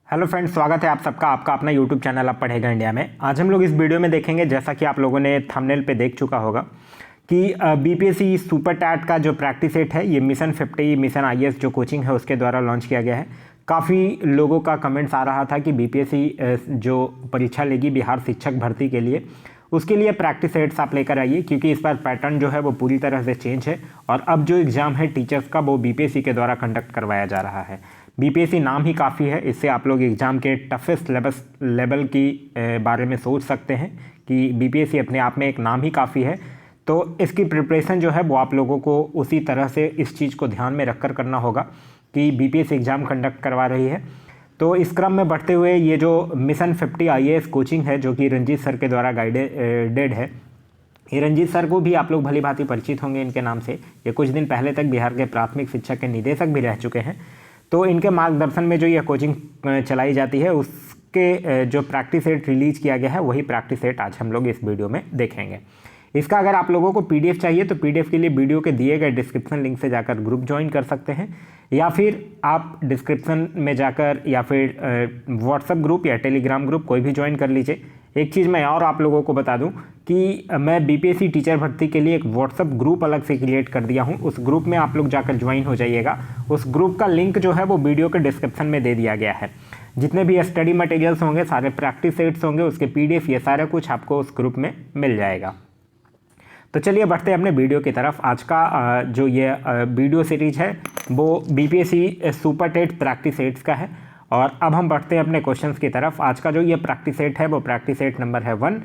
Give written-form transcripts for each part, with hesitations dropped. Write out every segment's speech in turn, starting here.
Hello friends, स्वागत है आप सबका आपका अपना यूट्यूब चैनल आप पढ़ेगा इंडिया में। आज हम लोग इस वीडियो में देखेंगे, जैसा कि आप लोगों ने थंबनेल पे देख चुका होगा कि बीपीएससी सुपर टैट का जो प्रैक्टिस सेट है ये मिशन 50 मिशन आईएएस जो कोचिंग है उसके द्वारा लॉन्च किया गया है। काफ़ी लोगों का कमेंट्स आ रहा था कि बीपीएससी जो परीक्षा लेगी बिहार शिक्षक भर्ती के लिए, उसके लिए प्रैक्टिस सेट्स आप लेकर आइए, क्योंकि इस बार पैटर्न जो है वो पूरी तरह से चेंज है और अब जो एग्ज़ाम है टीचर्स का वो बीपीएससी के द्वारा कंडक्ट करवाया जा रहा है। बीपीएससी नाम ही काफ़ी है, इससे आप लोग एग्ज़ाम के टफेस्ट लेवल की बारे में सोच सकते हैं कि बीपीएससी अपने आप में एक नाम ही काफ़ी है। तो इसकी प्रिपरेशन जो है वो आप लोगों को उसी तरह से इस चीज़ को ध्यान में रखकर करना होगा कि बीपीएससी एग्ज़ाम कंडक्ट करवा रही है। तो इस क्रम में बढ़ते हुए ये जो मिशन 50 आईएएस कोचिंग है जो कि रंजीत सर के द्वारा गाइडेड है, ये रंजीत सर को भी आप लोग भली भांति परिचित होंगे इनके नाम से। ये कुछ दिन पहले तक बिहार के प्राथमिक शिक्षा के निदेशक भी रह चुके हैं। तो इनके मार्गदर्शन में जो यह कोचिंग चलाई जाती है उसके जो प्रैक्टिस सेट रिलीज किया गया है वही प्रैक्टिस सेट आज हम लोग इस वीडियो में देखेंगे। इसका अगर आप लोगों को पीडीएफ चाहिए तो पीडीएफ के लिए वीडियो के दिए गए डिस्क्रिप्शन लिंक से जाकर ग्रुप ज्वाइन कर सकते हैं, या फिर आप डिस्क्रिप्शन में जाकर या फिर व्हाट्सएप ग्रुप या टेलीग्राम ग्रुप कोई भी ज्वाइन कर लीजिए। एक चीज़ मैं और आप लोगों को बता दूं कि मैं बीपीएससी टीचर भर्ती के लिए एक व्हाट्सएप ग्रुप अलग से क्रिएट कर दिया हूं। उस ग्रुप में आप लोग जाकर ज्वाइन हो जाइएगा। उस ग्रुप का लिंक जो है वो वीडियो के डिस्क्रिप्शन में दे दिया गया है। जितने भी स्टडी मटेरियल्स होंगे, सारे प्रैक्टिस सेट्स होंगे, उसके पीडीएफ ये सारा कुछ आपको उस ग्रुप में मिल जाएगा। तो चलिए बढ़ते हैं अपने वीडियो की तरफ। आज का जो ये वीडियो सीरीज है वो BPSC super TET practice sets का है। और अब हम बढ़ते हैं अपने क्वेश्चंस की तरफ। आज का जो ये प्रैक्टिस सेट है वो प्रैक्टिस सेट नंबर है 1।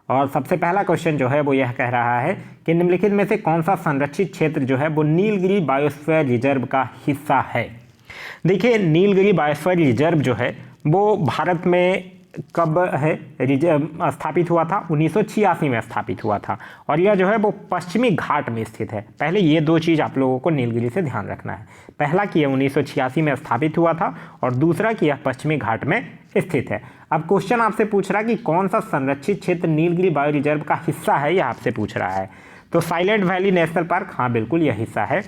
और सबसे पहला क्वेश्चन जो है वो यह कह रहा है कि निम्नलिखित में से कौन सा संरक्षित क्षेत्र जो है वो नीलगिरी बायोस्फीयर रिजर्व का हिस्सा है। देखिए, नीलगिरी बायोस्फीयर रिजर्व जो है वो भारत में कब है स्थापित हुआ था? 1986 में स्थापित हुआ था। और यह जो है वो पश्चिमी घाट में स्थित है। पहले ये दो चीज़ आप लोगों को नीलगिरी से ध्यान रखना है। पहला कि यह 1986 में स्थापित हुआ था और दूसरा कि यह पश्चिमी घाट में स्थित है। अब क्वेश्चन आपसे पूछ रहा है कि कौन सा संरक्षित क्षेत्र नीलगिरी बायो रिजर्व का हिस्सा है, यह आपसे पूछ रहा है। तो साइलेंट वैली नेशनल पार्क, हाँ बिल्कुल यह हिस्सा है।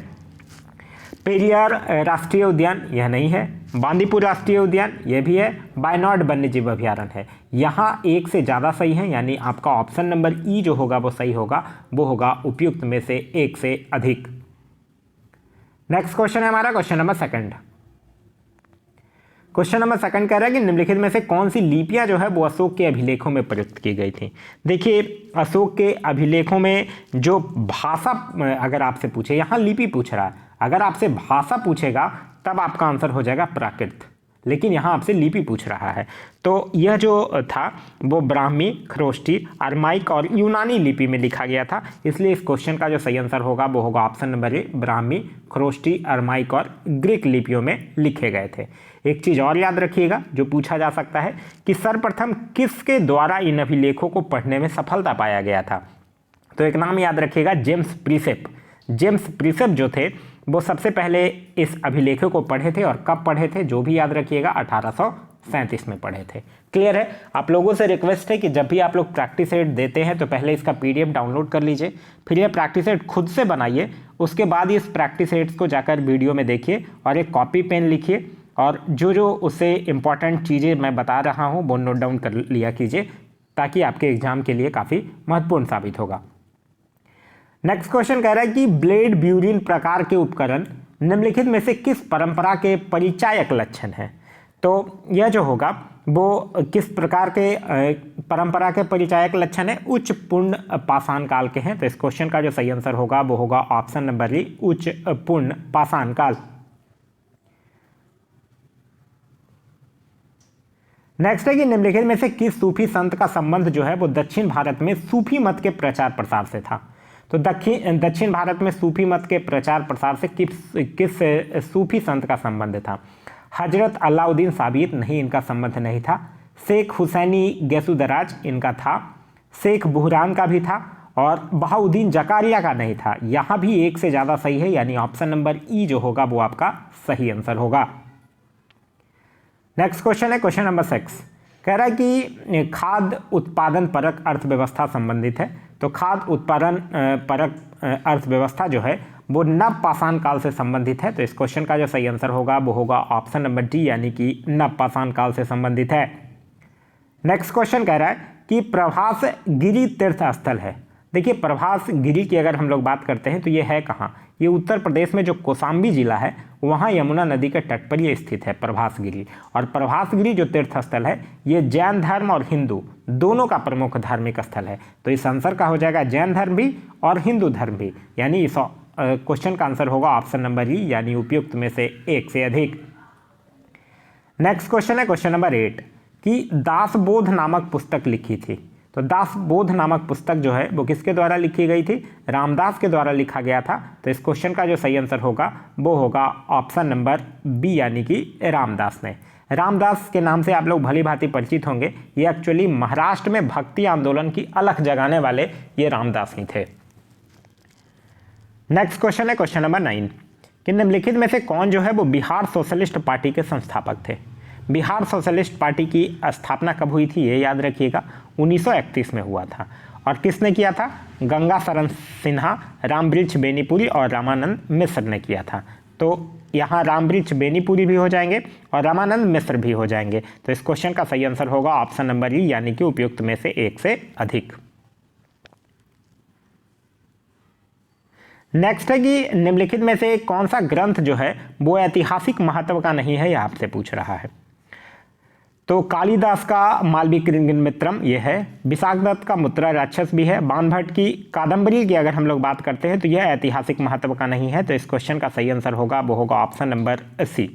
पेरियार राष्ट्रीय उद्यान यह नहीं है। बांदीपुर राष्ट्रीय उद्यान यह भी है। वायनाड वन्यजीव अभयारण्य है। यहाँ एक से ज़्यादा सही है, यानी आपका ऑप्शन नंबर ई जो होगा वो सही होगा, वो होगा उपयुक्त में से एक से अधिक। नेक्स्ट क्वेश्चन है हमारा क्वेश्चन नंबर 2। क्वेश्चन नंबर 2 कह रहा है कि निम्नलिखित में से कौन सी लिपियां जो है वो अशोक के अभिलेखों में प्रयुक्त की गई थी। देखिए, अशोक के अभिलेखों में जो भाषा अगर आपसे पूछे, यहाँ लिपि पूछ रहा है, अगर आपसे भाषा पूछेगा तब आपका आंसर हो जाएगा प्राकृत, लेकिन यहाँ आपसे लिपि पूछ रहा है। तो यह जो था वो ब्राह्मी, खरोष्टी, अरमाइक और यूनानी लिपि में लिखा गया था। इसलिए इस क्वेश्चन का जो सही आंसर होगा वो होगा ऑप्शन नंबर ए, ब्राह्मी, खरोष्टी, अरमाइक और ग्रीक लिपियों में लिखे गए थे। एक चीज़ और याद रखिएगा जो पूछा जा सकता है कि सर्वप्रथम किसके द्वारा इन अभिलेखों को पढ़ने में सफलता पाया गया था। तो एक नाम याद रखिएगा, जेम्स प्रिसेप। जेम्स प्रिसेप जो थे वो सबसे पहले इस अभिलेखों को पढ़े थे। और कब पढ़े थे जो भी याद रखिएगा, 1837 में पढ़े थे। क्लियर है? आप लोगों से रिक्वेस्ट है कि जब भी आप लोग प्रैक्टिस सेट देते हैं तो पहले इसका पीडीएफ डाउनलोड कर लीजिए, फिर यह प्रैक्टिस सेट खुद से बनाइए। उसके बाद इस प्रैक्टिस सेट्स को जाकर वीडियो में देखिए और एक कॉपी पेन लिखिए और जो उससे इंपॉर्टेंट चीज़ें मैं बता रहा हूँ वो नोट डाउन कर लिया कीजिए, ताकि आपके एग्जाम के लिए काफ़ी महत्वपूर्ण साबित होगा। नेक्स्ट क्वेश्चन कह रहा है कि ब्लेड ब्यूरिन प्रकार के उपकरण निम्नलिखित में से किस परंपरा के परिचायक लक्षण हैं। तो यह जो होगा वो किस प्रकार के परंपरा के परिचायक लक्षण है? उच्च पूर्ण पाषाण काल के हैं। तो इस क्वेश्चन का जो सही आंसर होगा वो होगा ऑप्शन नंबर ए, उच्च पूर्ण पाषाण काल। नेक्स्ट है कि निम्नलिखित में से किस सूफी संत का संबंध जो है वो दक्षिण भारत में सूफी मत के प्रचार प्रसार से था। तो दक्षिण भारत में सूफी मत के प्रचार प्रसार से किस सूफी संत का संबंध था? हजरत अलाउद्दीन साबित नहीं, इनका संबंध नहीं था। शेख हुसैनी गैसुदराज इनका था। शेख बुहरान का भी था और बहाउद्दीन जकारिया का नहीं था। यहाँ भी एक से ज़्यादा सही है, यानी ऑप्शन नंबर ई जो होगा वो आपका सही आंसर होगा। नेक्स्ट क्वेश्चन है क्वेश्चन नंबर 6। कह रहा है कि खाद्य उत्पादन परक अर्थव्यवस्था संबंधित है। तो खाद्य उत्पादन परक अर्थव्यवस्था जो है वो नव पाषाण काल से संबंधित है। तो इस क्वेश्चन का जो सही आंसर होगा वो होगा ऑप्शन नंबर डी, यानी कि नव पाषाण काल से संबंधित है। नेक्स्ट क्वेश्चन कह रहा है कि प्रभास गिरी तीर्थ स्थल है। देखिए, प्रभास गिरी की अगर हम लोग बात करते हैं तो ये है कहाँ? ये उत्तर प्रदेश में जो कौशाम्बी जिला है वहाँ यमुना नदी के तट पर ये स्थित है प्रभास गिरी। और प्रभास गिरी जो तीर्थ स्थल है ये जैन धर्म और हिंदू दोनों का प्रमुख धार्मिक स्थल है। तो इस आंसर का हो जाएगा जैन धर्म भी और हिंदू धर्म भी, यानी इस क्वेश्चन का आंसर होगा ऑप्शन नंबर ई, यानी उपयुक्त में से एक से अधिक। नेक्स्ट क्वेश्चन है क्वेश्चन नंबर 8 कि दासबोध नामक पुस्तक लिखी थी। तो दासबोध नामक पुस्तक जो है वो किसके द्वारा लिखी गई थी? रामदास के द्वारा लिखा गया था। तो इस क्वेश्चन का जो सही आंसर होगा वो होगा ऑप्शन नंबर बी, यानी कि रामदास ने। रामदास के नाम से आप लोग भली भांति परिचित होंगे। ये एक्चुअली महाराष्ट्र में भक्ति आंदोलन की अलख जगाने वाले ये रामदास ही थे। नेक्स्ट क्वेश्चन है क्वेश्चन नंबर 9 कि निम्नलिखित में से कौन जो है वो बिहार सोशलिस्ट पार्टी के संस्थापक थे? बिहार सोशलिस्ट पार्टी की स्थापना कब हुई थी ये याद रखिएगा, 1931 में हुआ था। और किसने किया था? गंगा शरण सिन्हा, रामवृक्ष बेनीपुरी और रामानंद मिश्र ने किया था। तो यहाँ रामवृक्ष बेनीपुरी भी हो जाएंगे और रामानंद मिश्र भी हो जाएंगे। तो इस क्वेश्चन का सही आंसर होगा ऑप्शन नंबर ई, यानी कि उपयुक्त में से एक से अधिक। नेक्स्ट है कि निम्नलिखित में से कौन सा ग्रंथ जो है वो ऐतिहासिक महत्व का नहीं है, यह आपसे पूछ रहा है। तो कालिदास का मालविकग्निमित्रम ये है, विशाखदत्त का मुद्रा राक्षस भी है, बाणभट्ट की कादम्बरी की अगर हम लोग बात करते हैं तो यह ऐतिहासिक महत्व का नहीं है। तो इस क्वेश्चन का सही आंसर होगा वो होगा option number C.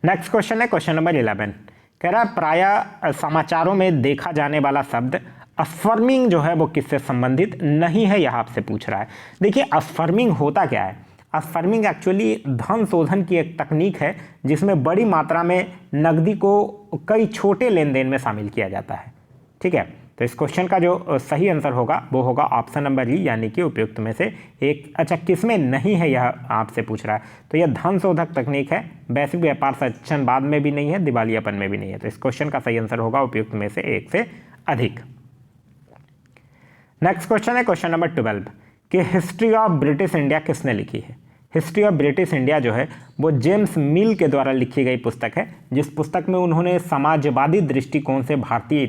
Next question है क्वेश्चन नंबर 11, कह रहा है प्रायः समाचारों में देखा जाने वाला शब्द अस्फर्मिंग जो है वो किससे संबंधित नहीं है, यह आपसे पूछ रहा है। देखिए, अस्फर्मिंग होता क्या है? अस्फर्मिंग एक्चुअली धन शोधन की एक तकनीक है जिसमें बड़ी मात्रा में नकदी को कई छोटे लेन देन में शामिल किया जाता है। ठीक है, तो इस क्वेश्चन का जो सही आंसर होगा वो होगा ऑप्शन नंबर ई, यानी कि उपयुक्त में से एक। अच्छा, किसमें नहीं है यह आपसे पूछ रहा है? तो यह धन शोधक तकनीक है, वैश्विक व्यापार संचनवाद में भी नहीं है, दिवालियापन में भी नहीं है। तो इस क्वेश्चन का सही आंसर होगा उपयुक्त में से एक से अधिक। नेक्स्ट क्वेश्चन है क्वेश्चन नंबर 12 कि हिस्ट्री ऑफ ब्रिटिश इंडिया किसने लिखी है? हिस्ट्री ऑफ ब्रिटिश इंडिया जो है वो जेम्स मिल के द्वारा लिखी गई पुस्तक है, जिस पुस्तक में उन्होंने समाजवादी दृष्टिकोण से भारतीय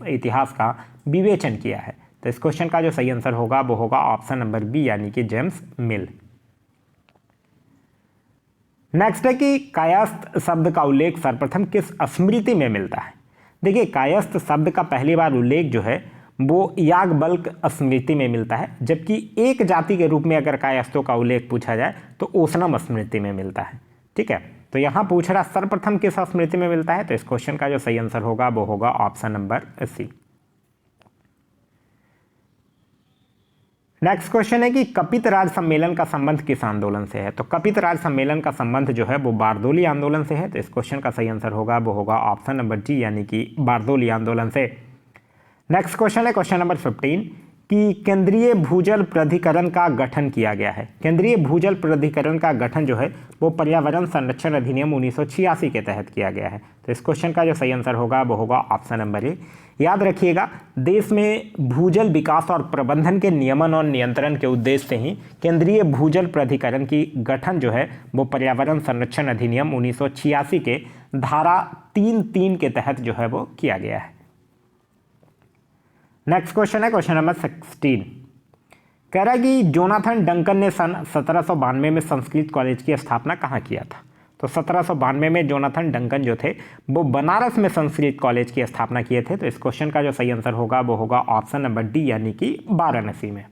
इतिहास का विवेचन किया है। तो इस क्वेश्चन का जो सही आंसर होगा वो होगा ऑप्शन नंबर बी, यानी कि जेम्स मिल। नेक्स्ट है कि कायस्थ शब्द का उल्लेख सर्वप्रथम किस स्मृति में मिलता है? देखिए, कायस्थ शब्द का पहली बार उल्लेख जो है वो याज्ञवल्क्य स्मृति में मिलता है, जबकि एक जाति के रूप में अगर कायस्थों का उल्लेख पूछा जाए तो ओसनम स्मृति में मिलता है। ठीक है, तो यहाँ पूछ रहा सर्वप्रथम किस स्मृति में मिलता है? तो इस क्वेश्चन का जो सही आंसर होगा वो होगा option number C. Next question है कि कपित राज सम्मेलन का संबंध किस आंदोलन से है? तो कपित राज सम्मेलन का संबंध जो है वो बारदोली आंदोलन से है। तो इस क्वेश्चन का सही आंसर होगा वो होगा ऑप्शन नंबर डी, यानी कि बारदोली आंदोलन से। नेक्स्ट क्वेश्चन है क्वेश्चन नंबर 15 कि केंद्रीय भूजल प्राधिकरण का गठन किया गया है। केंद्रीय भूजल प्राधिकरण का गठन जो है वो पर्यावरण संरक्षण अधिनियम 1986 के तहत किया गया है। तो इस क्वेश्चन का जो सही आंसर होगा वो होगा ऑप्शन नंबर ए। याद रखिएगा, देश में भूजल विकास और प्रबंधन के नियमन और नियंत्रण के उद्देश्य से ही केंद्रीय भूजल प्राधिकरण की गठन जो है वो पर्यावरण संरक्षण अधिनियम 1986 के धारा 3(3) के तहत जो है वो किया गया है। नेक्स्ट क्वेश्चन है क्वेश्चन नंबर 16, कह रहा है कि जोनाथन डंकन ने सन 1792 में संस्कृत कॉलेज की स्थापना कहाँ किया था? तो 1792 में जोनाथन डंकन जो थे वो बनारस में संस्कृत कॉलेज की स्थापना किए थे। तो इस क्वेश्चन का जो सही आंसर होगा वो होगा ऑप्शन नंबर डी, यानी कि वाराणसी में।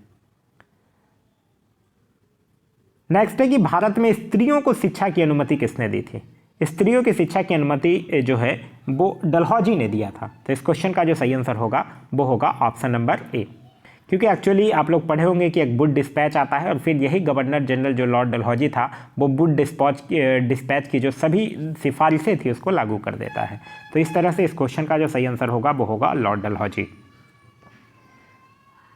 नेक्स्ट है कि भारत में स्त्रियों को शिक्षा की अनुमति किसने दी थी? स्त्रियों की शिक्षा की अनुमति जो है वो डलहौजी ने दिया था। तो इस क्वेश्चन का जो सही आंसर होगा वो होगा ऑप्शन नंबर ए, क्योंकि एक्चुअली आप लोग पढ़े होंगे कि एक वुड डिस्पैच आता है और फिर यही गवर्नर जनरल जो लॉर्ड डलहौजी था वो वुड डिस्पैच की जो सभी सिफारिशें थी उसको लागू कर देता है। तो इस तरह से इस क्वेश्चन का जो सही आंसर होगा वो होगा लॉर्ड डलहौजी।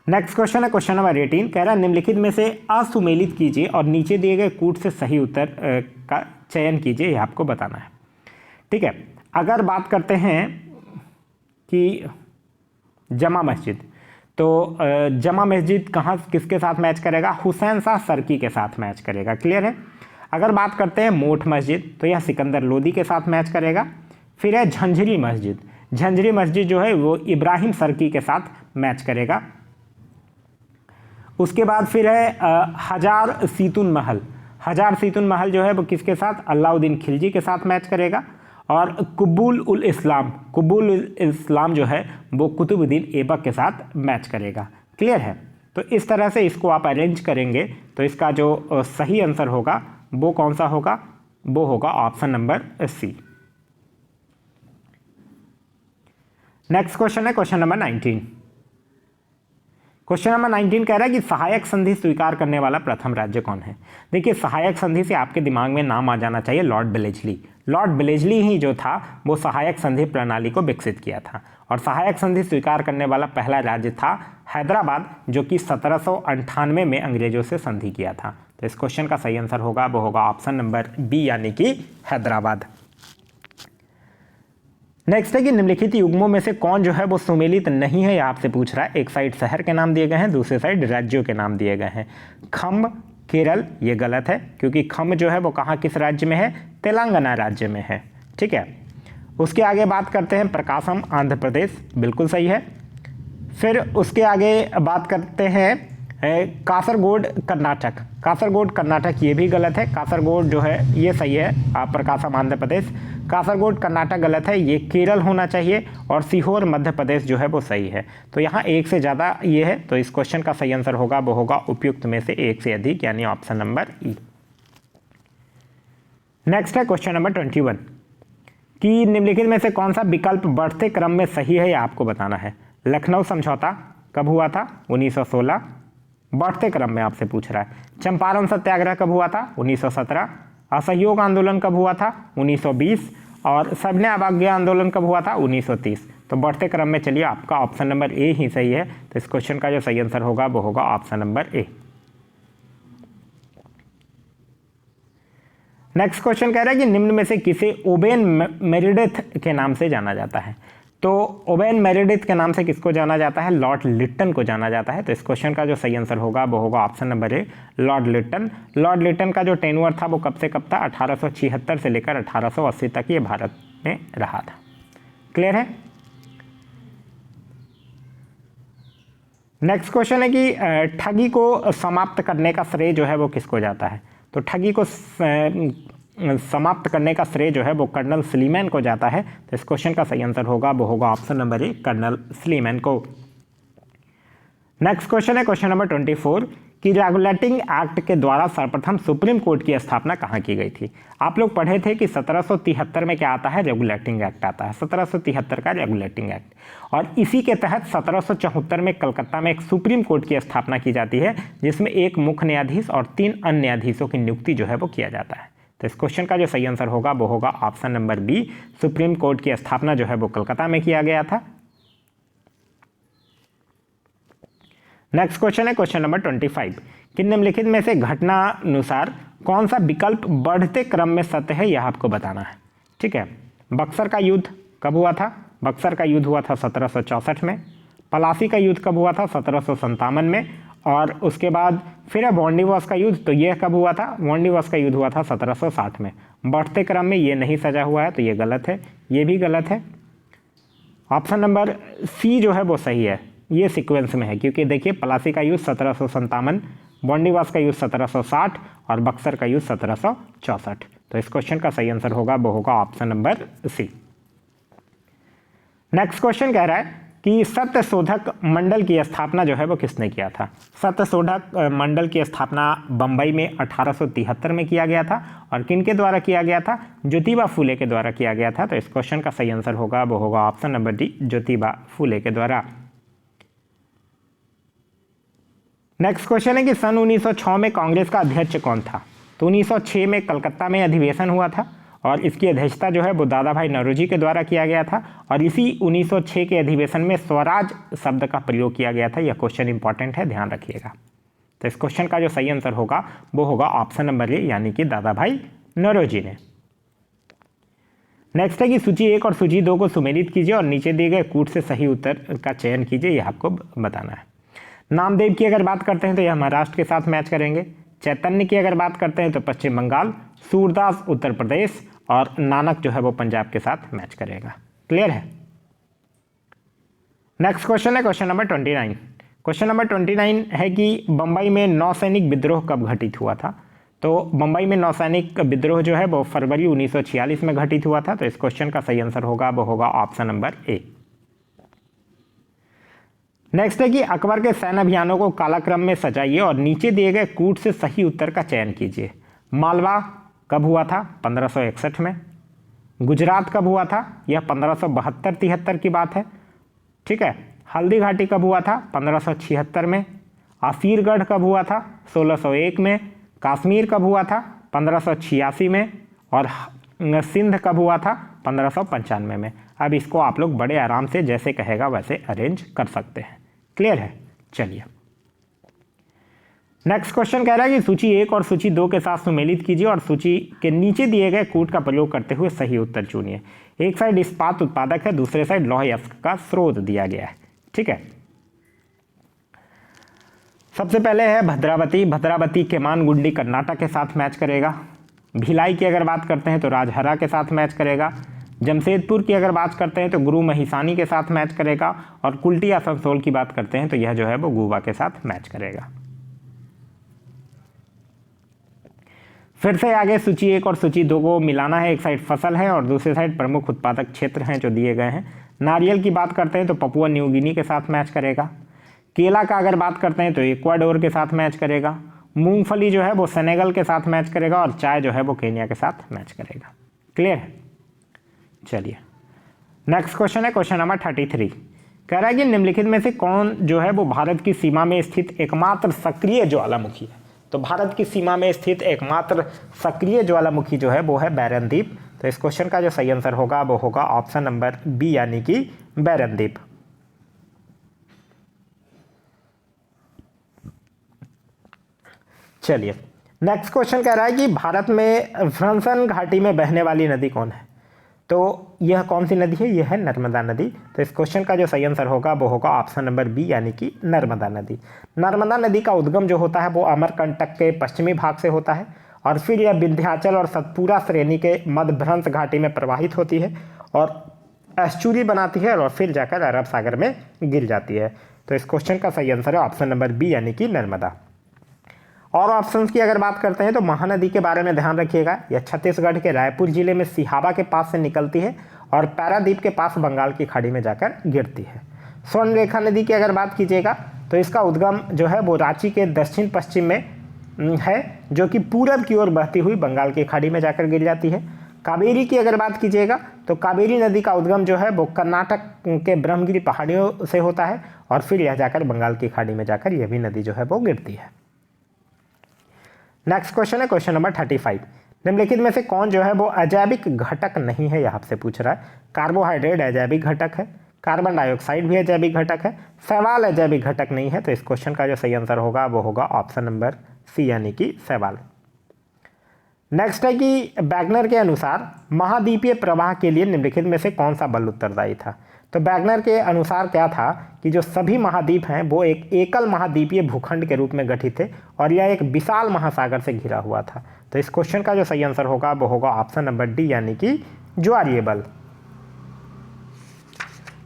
नेक्स्ट क्वेश्चन है क्वेश्चन नंबर 18, कह रहा है निम्नलिखित में से असुमेलित कीजिए और नीचे दिए गए कूट से सही उत्तर का चयन कीजिए, यह आपको बताना है। ठीक है, अगर बात करते हैं कि जमा मस्जिद, तो जमा मस्जिद कहाँ किसके साथ मैच करेगा? हुसैन शाह सरकी के साथ मैच करेगा। क्लियर है। अगर बात करते हैं मोठ मस्जिद तो यह सिकंदर लोदी के साथ मैच करेगा। फिर है झंझरी मस्जिद, झंझरी मस्जिद जो है वो इब्राहिम सरकी के साथ मैच करेगा। उसके बाद फिर है हजार सीतुन महल, हजार सीतुन महल जो है वो किसके साथ? अलाउद्दीन खिलजी के साथ मैच करेगा। और कुब्बुल उल इस्लाम, कुब्बुल उल इस्लाम जो है वो कुतुबुद्दीन ऐबक के साथ मैच करेगा। क्लियर है। तो इस तरह से इसको आप अरेंज करेंगे तो इसका जो सही आंसर होगा वो कौन सा होगा? वो होगा option number C. Next question है क्वेश्चन नंबर 19। क्वेश्चन नंबर 19 कह रहा है कि सहायक संधि स्वीकार करने वाला प्रथम राज्य कौन है? देखिए, सहायक संधि से आपके दिमाग में नाम आ जाना चाहिए लॉर्ड बेलेजली। लॉर्ड बेलेजली ही जो था वो सहायक संधि प्रणाली को विकसित किया था। और सहायक संधि स्वीकार करने वाला पहला राज्य था हैदराबाद, जो कि 1798 में अंग्रेजों से संधि किया था। तो इस क्वेश्चन का सही आंसर होगा वो होगा ऑप्शन नंबर बी, यानी कि हैदराबाद। नेक्स्ट है कि निम्नलिखित युग्मों में से कौन जो है वो सुमेलित नहीं है, यह आपसे पूछ रहा है। एक साइड शहर के नाम दिए गए हैं, दूसरे साइड राज्यों के नाम दिए गए हैं। खम्ब केरल, ये गलत है क्योंकि खम्ब जो है वो कहाँ किस राज्य में है? तेलंगाना राज्य में है। ठीक है। उसके आगे बात करते हैं प्रकाशम आंध्र प्रदेश, बिल्कुल सही है। फिर उसके आगे बात करते हैं कासरगोड कर्नाटक, कासरगोड कर्नाटक ये भी गलत है। कासरगोड जो है ये सही है, प्रकाशम आंध्र प्रदेश। कासरगोड कर्नाटक गलत है, ये केरल होना चाहिए। और सीहोर मध्य प्रदेश जो है वो सही है। तो यहाँ एक से ज़्यादा ये है, तो इस क्वेश्चन का सही आंसर होगा वो होगा उपयुक्त में से एक से अधिक, यानी ऑप्शन नंबर ई। नेक्स्ट है क्वेश्चन नंबर 21 कि निम्नलिखित में से कौन सा विकल्प बढ़ते क्रम में सही है, यह आपको बताना है। लखनऊ समझौता कब हुआ था? 1916, बढ़ते क्रम में आपसे पूछ रहा है। चंपारण सत्याग्रह कब हुआ था? 1917। असहयोग आंदोलन कब हुआ था? 1920। और सविनय अवज्ञा आंदोलन कब हुआ था? 1930। तो बढ़ते क्रम में चलिए आपका ऑप्शन नंबर ए ही सही है। तो इस क्वेश्चन का जो सही आंसर होगा वो होगा ऑप्शन नंबर ए। नेक्स्ट क्वेश्चन कह रहा है कि निम्न में से किसे ओवेन मेरिडिथ के नाम से जाना जाता है? तो ओवेन मेरिडिथ के नाम से किसको जाना जाता है? लॉर्ड लिट्टन को जाना जाता है। तो इस क्वेश्चन का जो सही आंसर होगा वो होगा ऑप्शन नंबर ए, लॉर्ड लिट्टन। लॉर्ड लिट्टन का जो टेन्योर था वो कब से कब था? 1876 से लेकर 1880 तक ये भारत में रहा था। क्लियर है। नेक्स्ट क्वेश्चन है कि ठगी को समाप्त करने का श्रेय जो है वो किसको जाता है? तो ठगी को समाप्त करने का श्रेय जो है वो कर्नल स्लीमैन को जाता है। तो इस क्वेश्चन का सही आंसर होगा वो होगा option number A, colonel Sleeman को। नेक्स्ट क्वेश्चन है क्वेश्चन नंबर 24 कि रेगुलेटिंग एक्ट के द्वारा सर्वप्रथम सुप्रीम कोर्ट की स्थापना कहाँ की गई थी? आप लोग पढ़े थे कि 1773 में क्या आता है? रेगुलेटिंग एक्ट आता है, 1773 का रेगुलेटिंग एक्ट। और इसी के तहत 1774 में कलकत्ता में एक सुप्रीम कोर्ट की स्थापना की जाती है, जिसमें एक मुख्य न्यायाधीश और 3 अन्य न्यायाधीशों की नियुक्ति जो है वो किया जाता है। तो इस क्वेश्चन का जो सही आंसर होगा वो होगा option number B, supreme court की स्थापना जो है वो कलकत्ता में किया गया था। नेक्स्ट क्वेश्चन है क्वेश्चन नंबर 25 कि निम्नलिखित में से घटनानुसार कौन सा विकल्प बढ़ते क्रम में सत्य है, यह आपको बताना है। ठीक है। बक्सर का युद्ध कब हुआ था? बक्सर का युद्ध हुआ था 1764 में। पलासी का युद्ध कब हुआ था? 1757 में। और उसके बाद फिर है वांडीवास का युद्ध, तो यह कब हुआ था? वांडीवास का युद्ध हुआ था 1760 में। बढ़ते क्रम में ये नहीं सजा हुआ है, तो ये गलत है, ये भी गलत है। ऑप्शन नंबर सी जो है वो सही है, ये सीक्वेंस में है, क्योंकि देखिए पलासी का युद्ध 1757, वांडीवास का युद्ध 1760 और बक्सर का युद्ध 1764। तो इस क्वेश्चन का सही आंसर होगा वो होगा option number C. Next question कह रहा है कि सत्यशोधक मंडल की स्थापना जो है वो किसने किया था? सत्यशोधक मंडल की स्थापना बंबई में 1873 में किया गया था। और किनके द्वारा किया गया था? ज्योतिबा फूले के द्वारा किया गया था। तो इस क्वेश्चन का सही आंसर होगा वो होगा option number D, Jyotiba Phule के द्वारा। नेक्स्ट क्वेश्चन है कि सन 1906 में कांग्रेस का अध्यक्ष कौन था? तो 1906 में कलकत्ता में अधिवेशन हुआ था और इसकी अध्यक्षता जो है वो दादा भाई नौरोजी के द्वारा किया गया था। और इसी 1906 के अधिवेशन में स्वराज शब्द का प्रयोग किया गया था। यह क्वेश्चन इंपॉर्टेंट है, ध्यान रखिएगा। तो इस क्वेश्चन का जो सही आंसर होगा वो होगा ऑप्शन नंबर ए, यानी कि दादा भाई नौरोजी ने। नेक्स्ट है कि सूची 1 और सूची 2 को सुमेलित कीजिए और नीचे दिए गए कूट से सही उत्तर का चयन कीजिए, यह आपको बताना है। नामदेव की अगर बात करते हैं तो यह महाराष्ट्र के साथ मैच करेंगे। चैतन्य की अगर बात करते हैं तो पश्चिम बंगाल, सूरदास उत्तर प्रदेश और नानक जो है वो पंजाब के साथ मैच करेगा। क्लियर है। नेक्स्ट क्वेश्चन है क्वेश्चन नंबर 29। क्वेश्चन नंबर 29 है कि बंबई में नौसैनिक विद्रोह कब घटित हुआ था। तो बंबई में नौसैनिक विद्रोह जो है वो फरवरी 1946 में घटित हुआ था। तो इस क्वेश्चन का सही आंसर होगा वो होगा ऑप्शन नंबर ए। नेक्स्ट है कि अकबर के सैन्य अभियानों को कालक्रम में सजाइए और नीचे दिए गए कूट से सही उत्तर का चयन कीजिए। मालवा कब हुआ था? 1561 में। गुजरात कब हुआ था? यह 1572-73 की बात है। ठीक है। हल्दी घाटी कब हुआ था? 1576 में। आसीरगढ़ कब हुआ था? 1601 में। कश्मीर कब हुआ था? 1586 में। और सिंध कब हुआ था? 1595 में। अब इसको आप लोग बड़े आराम से जैसे कहेगा वैसे अरेंज कर सकते हैं। क्लियर है। चलिए नेक्स्ट क्वेश्चन कह रहा है कि सूची 1 और सूची 2 के साथ सुमेलित कीजिए और सूची के नीचे दिए गए कूट का प्रयोग करते हुए सही उत्तर चुनिए। एक साइड इस्पात उत्पादक है, दूसरे साइड लौह अयस्क का स्रोत दिया गया है। ठीक है। सबसे पहले है भद्रावती। भद्रावती केमानगुंडी कर्नाटक के साथ मैच करेगा। भिलाई की अगर बात करते हैं तो राजहरा के साथ मैच करेगा। जमशेदपुर की अगर बात करते हैं तो गुरु महिसानी के साथ मैच करेगा। और कुल्टी आसनसोल की बात करते हैं तो यह जो है वो गुबा के साथ मैच करेगा। फिर से आगे सूची 1 और सूची 2 को मिलाना है। एक साइड फसल है और दूसरी साइड प्रमुख उत्पादक क्षेत्र हैं जो दिए गए हैं। नारियल की बात करते हैं तो पपुआ न्यू गिनी के साथ मैच करेगा। केला का अगर बात करते हैं तो इक्वाडोर के साथ मैच करेगा। मूंगफली जो है वो सेनेगल के साथ मैच करेगा और चाय जो है वो केन्या के साथ मैच करेगा। क्लियर है। चलिए नेक्स्ट क्वेश्चन है क्वेश्चन नंबर 33। कह रहा है कि निम्नलिखित में से कौन जो है वो भारत की सीमा में स्थित एकमात्र सक्रिय ज्वालामुखी है। तो भारत की सीमा में स्थित एकमात्र सक्रिय ज्वालामुखी जो है वो है बैरनदीप। तो इस क्वेश्चन का जो सही आंसर होगा वो होगा ऑप्शन नंबर बी यानी कि बैरनदीप। चलिए नेक्स्ट क्वेश्चन कह रहा है कि भारत में फ्रंसन घाटी में बहने वाली नदी कौन है। तो यह कौन सी नदी है? यह है नर्मदा नदी। तो इस क्वेश्चन का जो सही आंसर होगा वो होगा ऑप्शन नंबर बी यानी कि नर्मदा नदी। नर्मदा नदी का उद्गम जो होता है वो अमरकंटक के पश्चिमी भाग से होता है और फिर यह विंध्याचल और सतपुरा श्रेणी के मध्यभ्रंश घाटी में प्रवाहित होती है और एस्चुरी बनाती है और फिर जाकर अरब सागर में गिर जाती है। तो इस क्वेश्चन का सही आंसर है ऑप्शन नंबर बी यानी कि नर्मदा। और ऑप्शंस की अगर बात करते हैं तो महानदी के बारे में ध्यान रखिएगा। यह छत्तीसगढ़ के रायपुर जिले में सिहावा के पास से निकलती है और पारादीप के पास बंगाल की खाड़ी में जाकर गिरती है। स्वर्णरेखा नदी की अगर बात कीजिएगा तो इसका उद्गम जो है वो रांची के दक्षिण पश्चिम में है जो कि पूरब की ओर बहती हुई बंगाल की खाड़ी में जाकर गिर जाती है। कावेरी की अगर बात कीजिएगा तो कावेरी नदी का उद्गम जो है वो कर्नाटक के ब्रह्मगिरी पहाड़ियों से होता है और फिर यह जाकर बंगाल की खाड़ी में जाकर यह भी नदी जो है वो गिरती है। नेक्स्ट क्वेश्चन है क्वेश्चन नंबर 35। निम्नलिखित में से कौन जो है वो अजैविक घटक नहीं है, यहाँ से पूछ रहा है। कार्बोहाइड्रेट अजैविक घटक है, कार्बन डाइऑक्साइड भी अजैविक घटक है, शैवाल अजैविक घटक नहीं है। तो इस क्वेश्चन का जो सही आंसर होगा वो होगा ऑप्शन नंबर सी यानी कि शैवाल। नेक्स्ट है कि वैगनर के अनुसार महाद्वीपीय प्रवाह के लिए निम्नलिखित में से कौन सा बल उत्तरदायी था। तो वैगनर के अनुसार क्या था कि जो सभी महाद्वीप हैं वो एक एकल महाद्वीपीय भूखंड के रूप में गठित थे और यह एक विशाल महासागर से घिरा हुआ था। तो इस क्वेश्चन का जो सही आंसर होगा वो होगा ऑप्शन नंबर डी यानी कि ज्वारीय बल।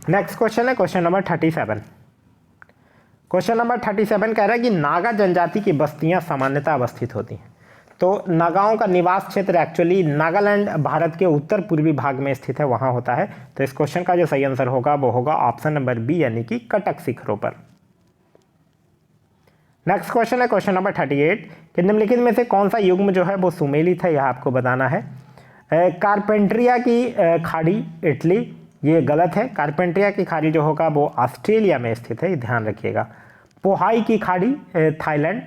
नेक्स्ट क्वेश्चन है क्वेश्चन नंबर 37। क्वेश्चन नंबर 37 कह रहा है कि नागा जनजाति की बस्तियां सामान्यतः अवस्थित होती हैं। तो नागाओं का निवास क्षेत्र एक्चुअली नागालैंड भारत के उत्तर पूर्वी भाग में स्थित है, वहां होता है। तो इस क्वेश्चन का जो सही आंसर होगा वो होगा ऑप्शन नंबर बी यानी कि कटक शिखरों पर। नेक्स्ट क्वेश्चन है क्वेश्चन नंबर 38 कि निम्नलिखित में से कौन सा युग्म जो है वो सुमेलित है, यह आपको बताना है। कारपेंट्रिया की खाड़ी इटली, ये गलत है। कारपेंट्रिया की खाड़ी जो होगा वो ऑस्ट्रेलिया में स्थित है, ध्यान रखिएगा। पोहाई की खाड़ी थाईलैंड,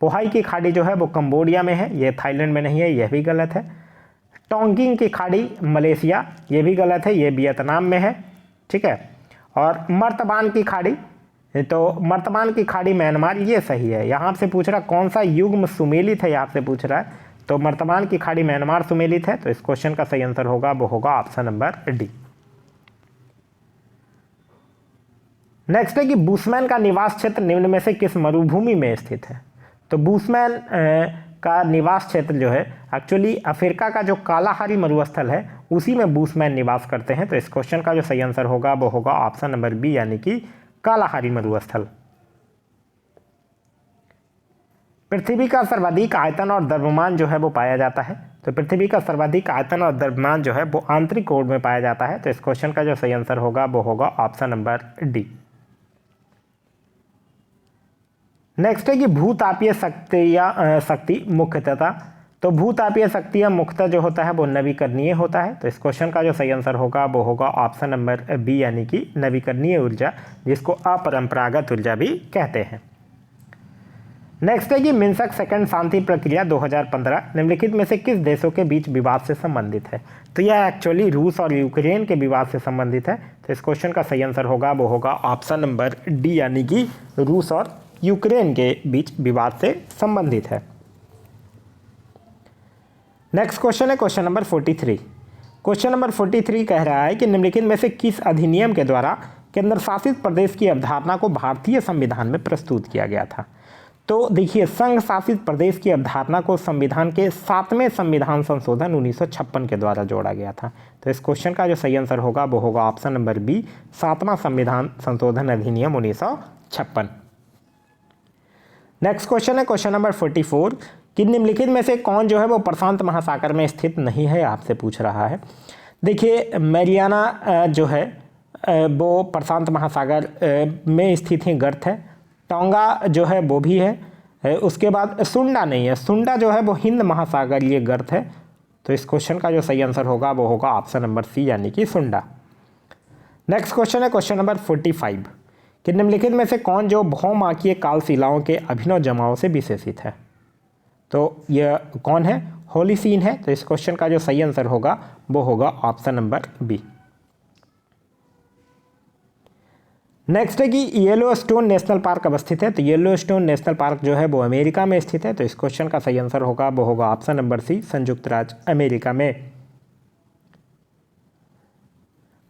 पोहाई की खाड़ी जो है वो कंबोडिया में है, ये थाईलैंड में नहीं है, यह भी गलत है। टोंकिंग की खाड़ी मलेशिया, ये भी गलत है, ये वियतनाम में है। ठीक है। और मर्तबान की खाड़ी, तो मर्तबान की खाड़ी म्यांमार, ये सही है। यहाँ से पूछ रहा कौन सा युग्म सुमेलित है, यहाँ से पूछ रहा है। तो मर्तबान की खाड़ी म्यांमार सुमेलित है। तो इस क्वेश्चन का सही आंसर होगा वो होगा ऑप्शन नंबर डी। नेक्स्ट है कि बुशमैन का निवास क्षेत्र निम्न में से किस मरुभूमि में स्थित है। तो बुशमैन का निवास क्षेत्र जो है एक्चुअली अफ्रीका का जो कालाहारी मरुस्थल है उसी में बुशमैन निवास करते हैं। तो इस क्वेश्चन का जो सही आंसर होगा वो होगा ऑप्शन नंबर बी यानी कि कालाहारी मरुस्थल। पृथ्वी का सर्वाधिक आयतन और द्रव्यमान जो है वो पाया जाता है। तो पृथ्वी का सर्वाधिक आयतन और द्रव्यमान जो है वो आंतरिक कोण में पाया जाता है। तो इस क्वेश्चन का जो सही आंसर होगा वो होगा ऑप्शन नंबर डी। नेक्स्ट है कि भूतापीय शक्ति मुख्यतः। तो भूतापीय शक्ति या मुख्यतः जो होता है वो नवीकरणीय होता है। तो इस क्वेश्चन का जो सही आंसर होगा वो होगा ऑप्शन नंबर बी यानी कि नवीकरणीय ऊर्जा, जिसको अपरंपरागत ऊर्जा भी कहते हैं। नेक्स्ट है कि मिन्स्क सेकंड शांति प्रक्रिया 2015 निम्नलिखित में से किस देशों के बीच विवाद से संबंधित है। तो यह एक्चुअली रूस और यूक्रेन के विवाद से संबंधित है। तो इस क्वेश्चन का सही आंसर होगा वो होगा ऑप्शन नंबर डी यानी कि रूस और यूक्रेन के बीच विवाद से संबंधित है। नेक्स्ट क्वेश्चन है क्वेश्चन नंबर 43। क्वेश्चन नंबर 43 कह रहा है कि निम्नलिखित में से किस अधिनियम के द्वारा केंद्र शासित प्रदेश की अवधारणा को भारतीय संविधान में प्रस्तुत किया गया था। तो देखिए, संघ शासित प्रदेश की अवधारणा को संविधान के 7वें संविधान संशोधन 1956 के द्वारा जोड़ा गया था। तो इस क्वेश्चन का जो सही आंसर होगा वो होगा ऑप्शन नंबर बी 7वां संविधान संशोधन अधिनियम 1956। नेक्स्ट क्वेश्चन है क्वेश्चन नंबर 44 कि निम्नलिखित में से कौन जो है वो प्रशांत महासागर में स्थित नहीं है, आपसे पूछ रहा है। देखिए, मैरियाना जो है वो प्रशांत महासागर में स्थित ही गर्त है। टोंगा जो है वो भी है। उसके बाद सुंडा नहीं है, सुंडा जो है वो हिंद महासागरीय गर्त है। तो इस क्वेश्चन का जो सही आंसर होगा वो होगा ऑप्शन नंबर सी यानी कि सुंडा। नेक्स्ट क्वेश्चन है क्वेश्चन नंबर 45 कि निम्नलिखित में से कौन जो भौमाकीय काल शिलाओं के अभिनव जमाव से विशेषित है। तो यह कौन है, होलीसीन है। तो इस क्वेश्चन का जो सही आंसर होगा वो होगा ऑप्शन नंबर बी। नेक्स्ट है कि येलोस्टोन नेशनल पार्क अवस्थित है। तो येलोस्टोन नेशनल पार्क जो है वो अमेरिका में स्थित है। तो इस क्वेश्चन का सही आंसर होगा वो होगा ऑप्शन नंबर सी संयुक्त राज्य अमेरिका में।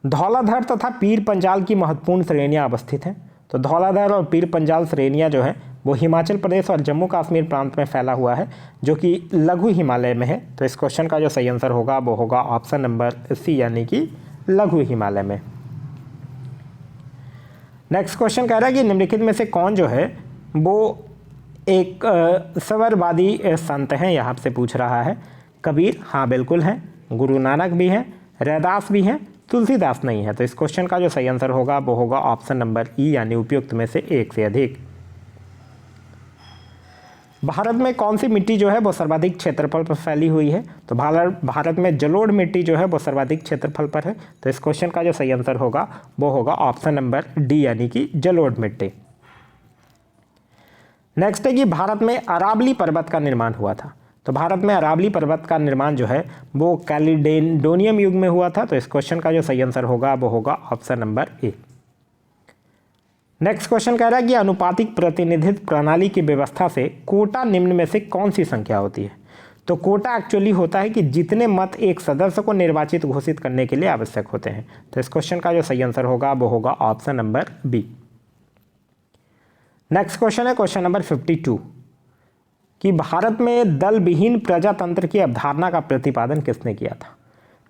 धौलाधर तथा पीर पंजाल की महत्वपूर्ण श्रेणियां अवस्थित हैं। तो धौलाधर और पीर पंजाल श्रेणियां जो है वो हिमाचल प्रदेश और जम्मू कश्मीर प्रांत में फैला हुआ है, जो कि लघु हिमालय में है। तो इस क्वेश्चन का जो सही आंसर होगा वो होगा ऑप्शन नंबर सी यानी कि लघु हिमालय में। नेक्स्ट क्वेश्चन कह रहा है कि निम्नलिखित में से कौन जो है वो एक सवरवादी संत हैं, यहाँ से पूछ रहा है। कबीर, हाँ बिल्कुल हैं। गुरु नानक भी हैं, रैदास भी हैं, तुलसीदास नहीं है। तो इस क्वेश्चन का जो सही आंसर होगा वो होगा ऑप्शन नंबर ई यानी उपयुक्त में से एक से अधिक। भारत में कौन सी मिट्टी जो है वो सर्वाधिक क्षेत्रफल पर फैली हुई है। तो भारत में जलोढ़ मिट्टी जो है वो सर्वाधिक क्षेत्रफल पर है। तो इस क्वेश्चन का जो सही आंसर होगा वो होगा ऑप्शन नंबर डी यानी कि जलोढ़ मिट्टी। नेक्स्ट है कि भारत में अरावली पर्वत का निर्माण हुआ था। तो भारत में अरावली पर्वत का निर्माण जो है वो कैलिडोनियम युग में हुआ था। तो इस क्वेश्चन का जो सही आंसर होगा वो होगा ऑप्शन नंबर ए। नेक्स्ट क्वेश्चन कह रहा है कि अनुपातिक प्रतिनिधित्व प्रणाली की व्यवस्था से कोटा निम्न में से कौन सी संख्या होती है। तो कोटा एक्चुअली होता है कि जितने मत एक सदस्य को निर्वाचित घोषित करने के लिए आवश्यक होते हैं। तो इस क्वेश्चन का जो सही आंसर होगा वो होगा option number B. Next question है क्वेश्चन नंबर 52 कि भारत में दल विहीन प्रजातंत्र की अवधारणा का प्रतिपादन किसने किया था।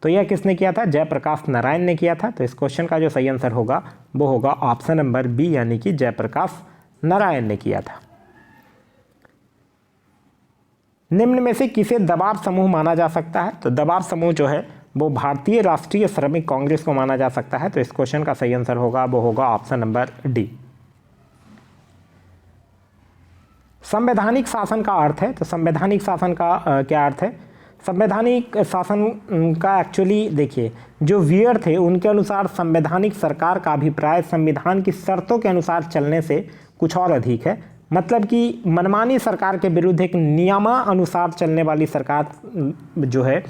तो यह किसने किया था, जयप्रकाश नारायण ने किया था। तो इस क्वेश्चन का जो सही आंसर होगा वो होगा ऑप्शन नंबर बी यानी कि जयप्रकाश नारायण ने किया था। निम्न में से किसे दबाव समूह माना जा सकता है। तो दबाव समूह जो है वो भारतीय राष्ट्रीय श्रमिक कांग्रेस को माना जा सकता है। तो इस क्वेश्चन का सही आंसर होगा वो होगा ऑप्शन नंबर डी। संवैधानिक शासन का अर्थ है। तो संवैधानिक शासन का क्या अर्थ है। संवैधानिक शासन का एक्चुअली देखिए, जो वियर थे उनके अनुसार संवैधानिक सरकार का अभिप्राय संविधान की शर्तों के अनुसार चलने से कुछ और अधिक है। मतलब कि मनमानी सरकार के विरुद्ध एक नियमानुसार चलने वाली सरकार जो है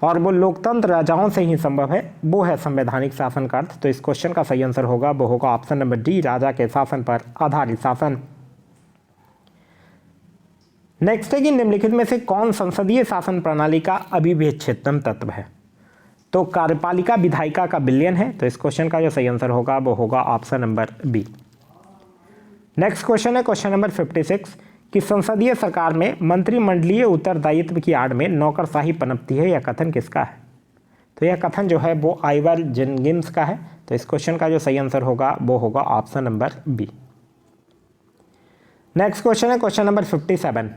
और वो लोकतंत्र राजाओं से ही संभव है, वो है संवैधानिक शासन का अर्थ। तो इस क्वेश्चन का सही आंसर होगा वो होगा ऑप्शन नंबर डी, राजा के शासन पर आधारित शासन। नेक्स्ट है कि निम्नलिखित में से कौन संसदीय शासन प्रणाली का अविच्छेद्यम तत्व है। तो कार्यपालिका विधायिका का बिलियन है, तो इस क्वेश्चन का जो सही आंसर होगा वो होगा option number B. Next question है क्वेश्चन नंबर 56 कि संसदीय सरकार में मंत्रिमंडलीय उत्तरदायित्व की आड़ में नौकरशाही पनपती है, यह कथन किसका है? तो यह कथन जो है वो आइवर जेनकिंस का है, तो इस क्वेश्चन का जो सही आंसर होगा वो होगा option number B. Next question है क्वेश्चन नंबर 57,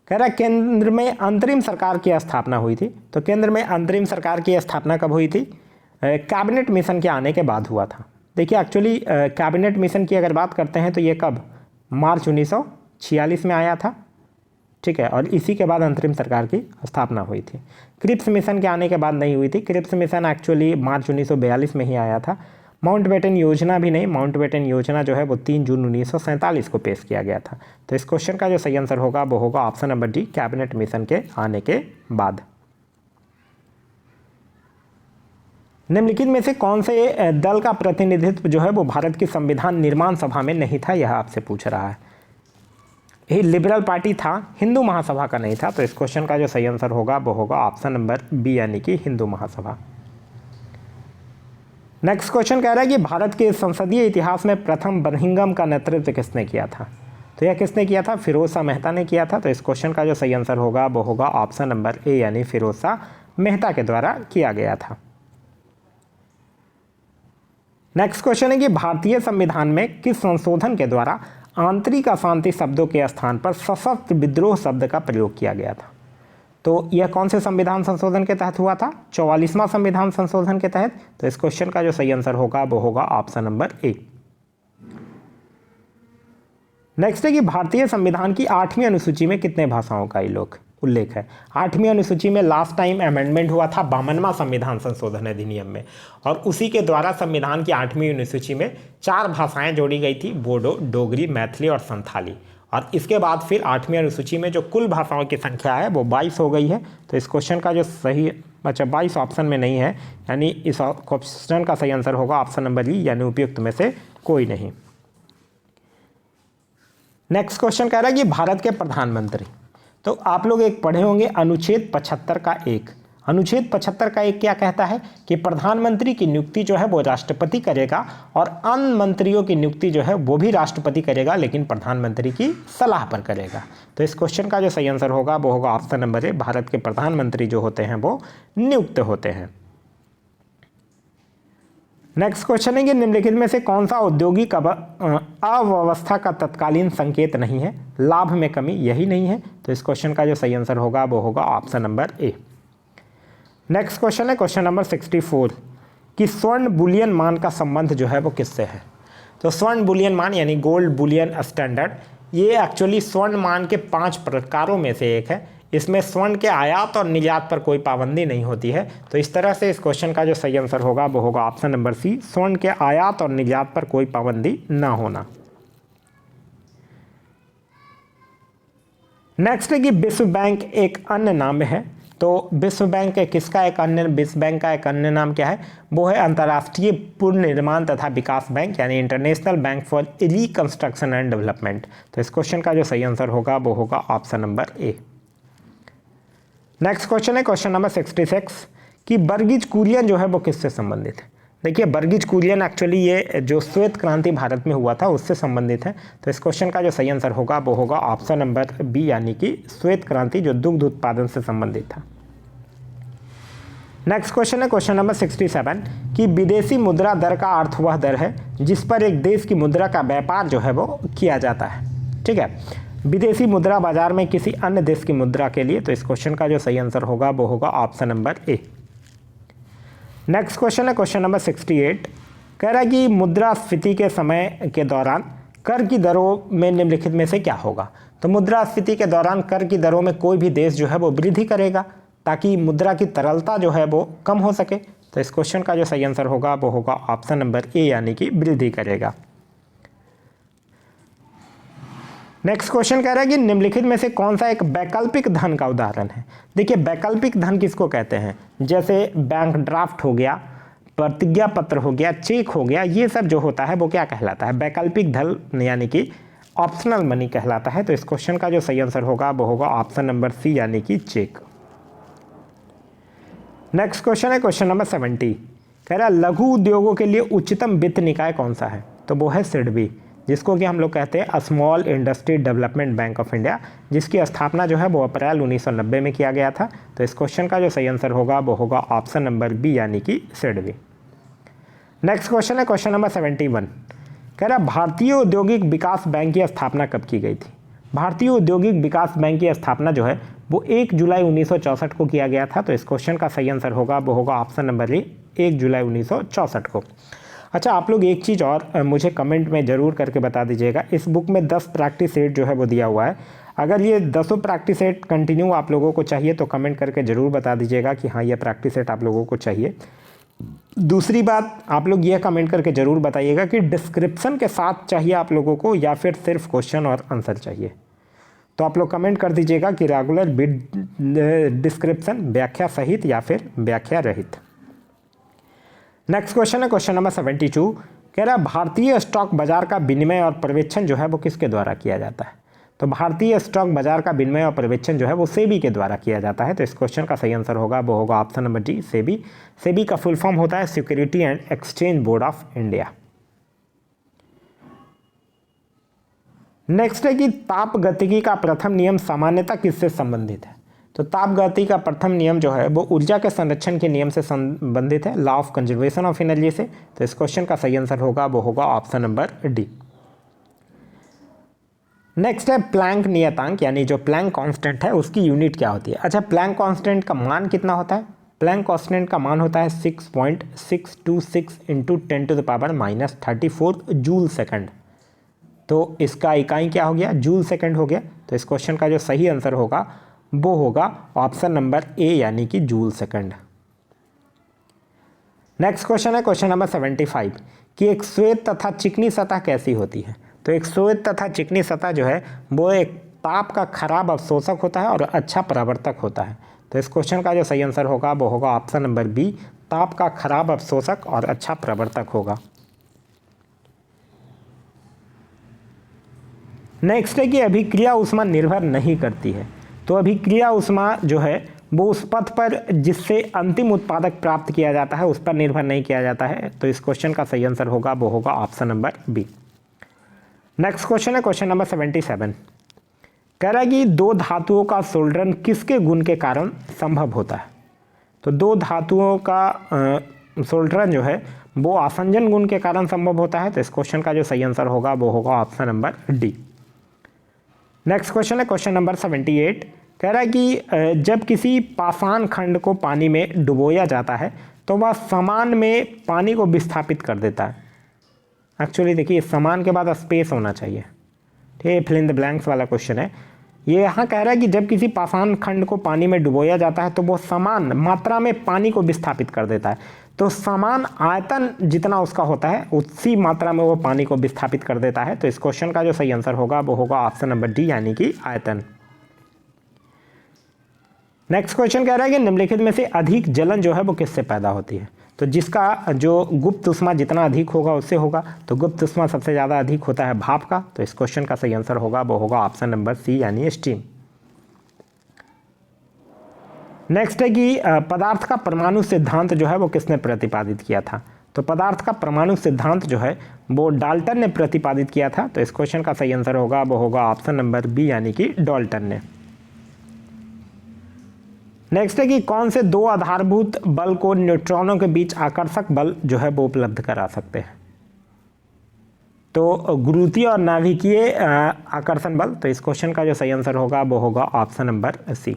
कह रहा है केंद्र में अंतरिम सरकार की स्थापना हुई थी। तो केंद्र में अंतरिम सरकार की स्थापना कब हुई थी? कैबिनेट मिशन के आने के बाद हुआ था। देखिए एक्चुअली कैबिनेट मिशन की अगर बात करते हैं तो ये कब, मार्च 1946 में आया था, ठीक है, और इसी के बाद अंतरिम सरकार की स्थापना हुई थी। क्रिप्स मिशन के आने के बाद नहीं हुई थी। क्रिप्स मिशन एक्चुअली मार्च 1942 में ही आया था। माउंटबेटन योजना भी नहीं, माउंटबेटन योजना जो है वो 3 जून 1947 को पेश किया गया था। तो इस क्वेश्चन का जो सही आंसर होगा वो होगा option number D, cabinet mission के आने के बाद। निम्नलिखित में से कौन से दल का प्रतिनिधित्व जो है वो भारत की संविधान निर्माण सभा में नहीं था, यह आपसे पूछ रहा है। यही लिबरल पार्टी था, हिंदू महासभा का नहीं था। तो इस क्वेश्चन का जो सही आंसर होगा वो होगा ऑप्शन नंबर बी, यानी कि हिंदू महासभा। नेक्स्ट क्वेश्चन कह रहा है कि भारत के संसदीय इतिहास में प्रथम बर्मिंघम का नेतृत्व किसने किया था? तो यह किसने किया था? फिरोज शाह मेहता ने किया था। तो इस क्वेश्चन का जो सही आंसर होगा वो होगा ऑप्शन नंबर ए, यानी फिरोज शाह मेहता के द्वारा किया गया था। नेक्स्ट क्वेश्चन है कि भारतीय संविधान में किस संशोधन के द्वारा आंतरिक अशांति शब्दों के स्थान पर सशस्त्र विद्रोह शब्द का प्रयोग किया गया था? तो यह कौन से संविधान संशोधन के तहत हुआ था? 44वां संविधान संशोधन के तहत। तो इस क्वेश्चन का जो सही आंसर होगा वो होगा ऑप्शन नंबर ए। नेक्स्ट है कि भारतीय संविधान की 8वीं अनुसूची में कितने भाषाओं का उल्लेख है? 8वीं अनुसूची में लास्ट टाइम अमेंडमेंट हुआ था 52वां संविधान संशोधन अधिनियम में, और उसी के द्वारा संविधान की 8वीं अनुसूची में 4 भाषाएं जोड़ी गई थी, बोडो, डोगरी, मैथिली और संथाली। और इसके बाद फिर 8वीं अनुसूची में जो कुल भाषाओं की संख्या है वो 22 हो गई है। तो इस क्वेश्चन का जो सही, अच्छा 22 ऑप्शन में नहीं है, यानी इस क्वेश्चन का सही आंसर होगा ऑप्शन नंबर ई, यानी उपयुक्त में से कोई नहीं। नेक्स्ट क्वेश्चन कह रहा है कि भारत के प्रधानमंत्री, तो आप लोग एक पढ़े होंगे अनुच्छेद 75 का 1। अनुच्छेद 75 का 1 क्या कहता है कि प्रधानमंत्री की नियुक्ति जो है वो राष्ट्रपति करेगा, और अन्य मंत्रियों की नियुक्ति जो है वो भी राष्ट्रपति करेगा, लेकिन प्रधानमंत्री की सलाह पर करेगा। तो इस क्वेश्चन का जो सही आंसर होगा वो होगा ऑप्शन नंबर ए, भारत के प्रधानमंत्री जो होते हैं वो नियुक्त होते हैं। नेक्स्ट क्वेश्चन है कि निम्नलिखित में से कौन सा औद्योगिक अव्यवस्था का तत्कालीन संकेत नहीं है? लाभ में कमी, यही नहीं है। तो इस क्वेश्चन का जो सही आंसर होगा वो होगा ऑप्शन नंबर ए। नेक्स्ट क्वेश्चन है क्वेश्चन नंबर 64 कि स्वर्ण बुलियन मान का संबंध जो है वो किससे है? तो स्वर्ण बुलियन मान यानी गोल्ड बुलियन स्टैंडर्ड, ये एक्चुअली स्वर्ण मान के 5 प्रकारों में से एक है। इसमें स्वर्ण के आयात और निर्यात पर कोई पाबंदी नहीं होती है। तो इस तरह से इस क्वेश्चन का जो सही आंसर होगा वो होगा ऑप्शन नंबर सी, स्वर्ण के आयात और निर्यात पर कोई पाबंदी ना होना। नेक्स्ट है कि विश्व बैंक एक अन्य नाम है। तो विश्व बैंक किसका एक अन्य, विश्व बैंक का एक अन्य नाम क्या है? वो है अंतर्राष्ट्रीय पुनर्निर्माण तथा विकास बैंक, यानी international bank for reconstruction and development. तो इस क्वेश्चन का जो सही आंसर होगा वो होगा ऑप्शन नंबर ए। नेक्स्ट क्वेश्चन है क्वेश्चन नंबर 66 कि बर्गिज कुरियन जो है वो किससे संबंधित है? देखिए बर्गिज कुरियन एक्चुअली ये जो श्वेत क्रांति भारत में हुआ था उससे संबंधित है। तो इस क्वेश्चन का जो सही आंसर होगा वो होगा ऑप्शन नंबर बी, यानी कि श्वेत क्रांति जो दुग्ध उत्पादन से संबंधित था। नेक्स्ट क्वेश्चन है क्वेश्चन नंबर 67 कि विदेशी मुद्रा दर का अर्थ वह दर है जिस पर एक देश की मुद्रा का व्यापार जो है वो किया जाता है। ठीक है, विदेशी मुद्रा बाजार में किसी अन्य देश की मुद्रा के लिए। तो इस क्वेश्चन का जो सही आंसर होगा वो होगा ऑप्शन नंबर ए। नेक्स्ट क्वेश्चन है क्वेश्चन नंबर 68, कह रहा है कि मुद्रास्फीति के समय के दौरान कर की दरों में निम्नलिखित में से क्या होगा? तो मुद्रास्फीति के दौरान कर की दरों में कोई भी देश जो है वो वृद्धि करेगा ताकि मुद्रा की तरलता जो है वो कम हो सके। तो इस क्वेश्चन का जो सही आंसर होगा वो होगा ऑप्शन नंबर ए, यानी कि वृद्धि करेगा। नेक्स्ट क्वेश्चन कह रहा है कि निम्नलिखित में से कौन सा एक वैकल्पिक धन का उदाहरण है? देखिए वैकल्पिक धन किसको कहते हैं? जैसे बैंक ड्राफ्ट हो गया, प्रतिज्ञा पत्र हो गया, चेक हो गया, ये सब जो होता है वो क्या कहलाता है? वैकल्पिक धन, यानी कि ऑप्शनल मनी कहलाता है। तो इस क्वेश्चन का जो सही आंसर होगा वो होगा ऑप्शन नंबर सी, यानी कि चेक। नेक्स्ट क्वेश्चन है क्वेश्चन नंबर 70, कह रहा है लघु उद्योगों के लिए उच्चतम वित्त निकाय कौन सा है? तो वो है सिडबी, जिसको कि हम लोग कहते हैं small industry development bank of India, जिसकी स्थापना जो है वो अप्रैल 1990 में किया गया था। तो इस क्वेश्चन का जो सही आंसर होगा वो होगा ऑप्शन नंबर बी यानी कि सिडबी। नेक्स्ट क्वेश्चन है क्वेश्चन नंबर 71, कह रहा भारतीय औद्योगिक विकास बैंक की स्थापना कब की गई थी? भारतीय औद्योगिक विकास बैंक की स्थापना जो है वो 1 जुलाई 1964 को किया गया था। तो इस क्वेश्चन का सही आंसर होगा वो होगा ऑप्शन नंबर ए 1 जुलाई 1964 को। अच्छा, आप लोग एक चीज़ और मुझे कमेंट में ज़रूर करके बता दीजिएगा, इस बुक में 10 प्रैक्टिस सेट जो है वो दिया हुआ है। अगर ये 10 प्रैक्टिस सेट कंटिन्यू आप लोगों को चाहिए तो कमेंट करके ज़रूर बता दीजिएगा कि हाँ ये प्रैक्टिस सेट आप लोगों को चाहिए। दूसरी बात, आप लोग ये कमेंट करके ज़रूर बताइएगा कि डिस्क्रिप्शन के साथ चाहिए आप लोगों को या फिर सिर्फ क्वेश्चन और आंसर चाहिए। तो आप लोग कमेंट कर दीजिएगा कि रेगुलर बिट डिस्क्रिप्शन व्याख्या सहित या फिर व्याख्या रहित। नेक्स्ट क्वेश्चन है क्वेश्चन नंबर 72, कह रहा है भारतीय स्टॉक बाजार का विनिमय और पर्यवेक्षण जो है वो किसके द्वारा किया जाता है? तो भारतीय स्टॉक बाजार का विनिमय और पर्यवेक्षण जो है वो सेबी के द्वारा किया जाता है। तो इस क्वेश्चन का सही आंसर होगा वो होगा option number D SEBI. SEBI का फुल फॉर्म होता है security and exchange board of India. Next है कि ताप गतिकी का प्रथम नियम सामान्यतः किससे संबंधित है? तो ताप गति का प्रथम नियम जो है वो ऊर्जा के संरक्षण के नियम से संबंधित है, law of conservation of energy से। तो इस क्वेश्चन का सही आंसर होगा वो होगा ऑप्शन नंबर डी। नेक्स्ट है प्लैंक नियतांक, यानी जो प्लैंक कांस्टेंट है उसकी यूनिट क्या होती है? अच्छा, प्लैंक कांस्टेंट का मान कितना होता है? प्लैंक कांस्टेंट का मान होता है 6.626 इंटू 10⁻⁻34 जूल सेकंड। तो इसका इकाई क्या हो गया? जूल सेकंड हो गया। तो इस क्वेश्चन का जो सही आंसर होगा वो होगा ऑप्शन नंबर ए यानी कि जूल सेकंड। नेक्स्ट क्वेश्चन है क्वेश्चन नंबर 75, कि एक श्वेत तथा चिकनी सतह कैसी होती है? तो एक श्वेत तथा चिकनी सतह जो है वो एक ताप का खराब अवशोषक होता है और अच्छा परावर्तक होता है। तो इस क्वेश्चन का जो सही आंसर होगा वो होगा ऑप्शन नंबर बी, ताप का खराब अवशोषक और अच्छा प्रवर्तक होगा। नेक्स्ट है कि अभिक्रिया ऊष्मा निर्भर नहीं करती है। तो अभिक्रिया ऊष्मा जो है वो उस पथ पर जिससे अंतिम उत्पादक प्राप्त किया जाता है उस पर निर्भर नहीं किया जाता है। तो इस क्वेश्चन का सही आंसर होगा वो होगा option number B. Next question है क्वेश्चन नंबर 77, कह रहा है कि दो धातुओं का सोल्डरन किसके गुण के कारण संभव होता है? तो दो धातुओं का सोल्डरन जो है वो आसंजन गुण के कारण संभव होता है। तो इस क्वेश्चन का जो सही आंसर होगा वो होगा option number D. Next question है क्वेश्चन नंबर 78, कह रहा है कि जब किसी पाषाण खंड को पानी में डुबोया जाता है तो वह समान में पानी को विस्थापित कर देता है। एक्चुअली देखिए समान के बाद स्पेस होना चाहिए, ठीक है, फिल इन द ब्लैंक्स वाला क्वेश्चन है। ये यहाँ कह रहा है कि जब किसी पाषाण खंड को पानी में डुबोया जाता है तो वो समान मात्रा में पानी को विस्थापित कर देता है। तो समान आयतन जितना उसका होता है उसी मात्रा में वो पानी को विस्थापित कर देता है। तो इस क्वेश्चन का जो सही आंसर होगा वो होगा ऑप्शन नंबर डी यानी कि आयतन। नेक्स्ट क्वेश्चन कह रहा है कि निम्नलिखित में से अधिक जलन जो है वो किससे पैदा होती है? तो जिसका जो गुप्त ऊष्मा जितना अधिक होगा उससे होगा। तो गुप्त ऊष्मा सबसे ज़्यादा अधिक होता है भाप का। तो इस क्वेश्चन का सही आंसर होगा वो होगा ऑप्शन नंबर सी यानी स्टीम। नेक्स्ट है कि पदार्थ का परमाणु सिद्धांत जो है वो किसने प्रतिपादित किया था? तो पदार्थ का परमाणु सिद्धांत जो है वो डाल्टन ने प्रतिपादित किया था। तो इस क्वेश्चन का सही आंसर होगा वो होगा ऑप्शन नंबर बी यानी कि डाल्टन ने। नेक्स्ट है कि कौन से दो आधारभूत बल को न्यूट्रॉनों के बीच आकर्षक बल जो है वो उपलब्ध करा सकते हैं? तो गुरुत्वीय और नाभिकीय आकर्षण बल। तो इस क्वेश्चन का जो सही आंसर होगा वो होगा option number C.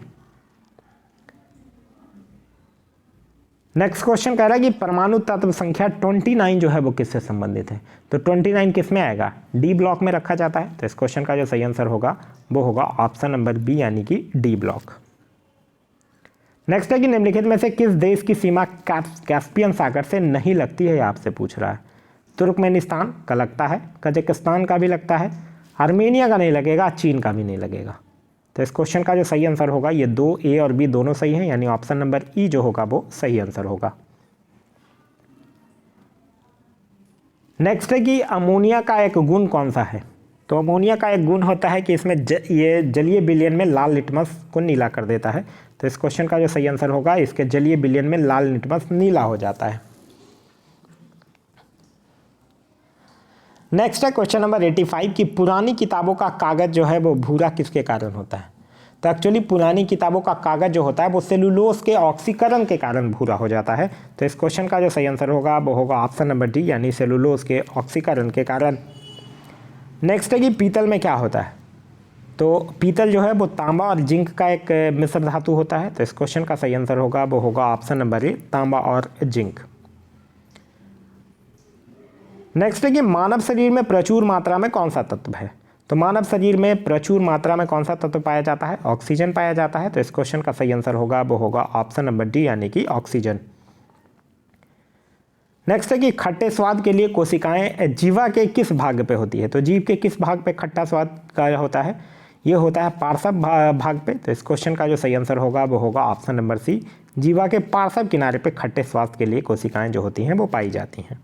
Next question कह रहा है कि परमाणु तत्व संख्या 29 जो है वो किससे संबंधित है? तो 29 किस में आएगा? डी ब्लॉक में रखा जाता है। तो इस क्वेश्चन का जो सही आंसर होगा वो होगा ऑप्शन नंबर बी यानी कि डी ब्लॉक। नेक्स्ट है कि निम्नलिखित में से किस देश की सीमा कैस्पियन सागर से नहीं लगती है, आपसे पूछ रहा है। तुर्कमेनिस्तान का लगता है, कजाकिस्तान का भी लगता है, आर्मेनिया का नहीं लगेगा, चीन का भी नहीं लगेगा। तो इस क्वेश्चन का जो सही आंसर होगा, ये दो ए और बी दोनों सही हैं, यानी ऑप्शन नंबर ई जो होगा वो सही आंसर होगा। नेक्स्ट है कि अमोनिया का एक गुण कौन सा है? तो अमोनिया का एक गुण होता है कि इसमें ये जलीय विलयन में लाल लिटमस को नीला कर देता है। तो इस क्वेश्चन का जो सही आंसर होगा, इसके जलीय विलयन में लाल लिटमस नीला हो जाता है। नेक्स्ट है क्वेश्चन नंबर 85 कि पुरानी किताबों का कागज जो है वो भूरा किसके कारण होता है। तो एक्चुअली पुरानी किताबों का कागज जो होता है वो सेलुलोज के ऑक्सीकरण के कारण भूरा हो जाता है। तो इस क्वेश्चन का जो सही आंसर होगा वो होगा ऑप्शन नंबर डी, यानी सेलुलोज के ऑक्सीकरण के कारण। नेक्स्ट है कि पीतल में क्या होता है। तो पीतल जो है वो तांबा और जिंक का एक मिश्र धातु होता है। तो इस क्वेश्चन का सही आंसर होगा वो होगा ऑप्शन नंबर ए, तांबा और जिंक। नेक्स्ट है कि मानव शरीर में प्रचुर मात्रा में कौन सा तत्व है। तो मानव शरीर में प्रचुर मात्रा में कौन सा तत्व पाया जाता है, ऑक्सीजन पाया जाता है। तो इस क्वेश्चन का सही आंसर होगा वो होगा ऑप्शन नंबर डी, यानी कि ऑक्सीजन। नेक्स्ट है कि खट्टे स्वाद के लिए कोशिकाएं जीवा के किस भाग पे होती है। तो जीव के किस भाग पे खट्टा स्वाद का होता है, ये होता है पार्श्व भाग पे। तो इस क्वेश्चन का जो सही आंसर होगा वो होगा ऑप्शन नंबर सी, जीवा के पार्श्व किनारे पे खट्टे स्वाद के लिए कोशिकाएं जो होती हैं वो पाई जाती हैं।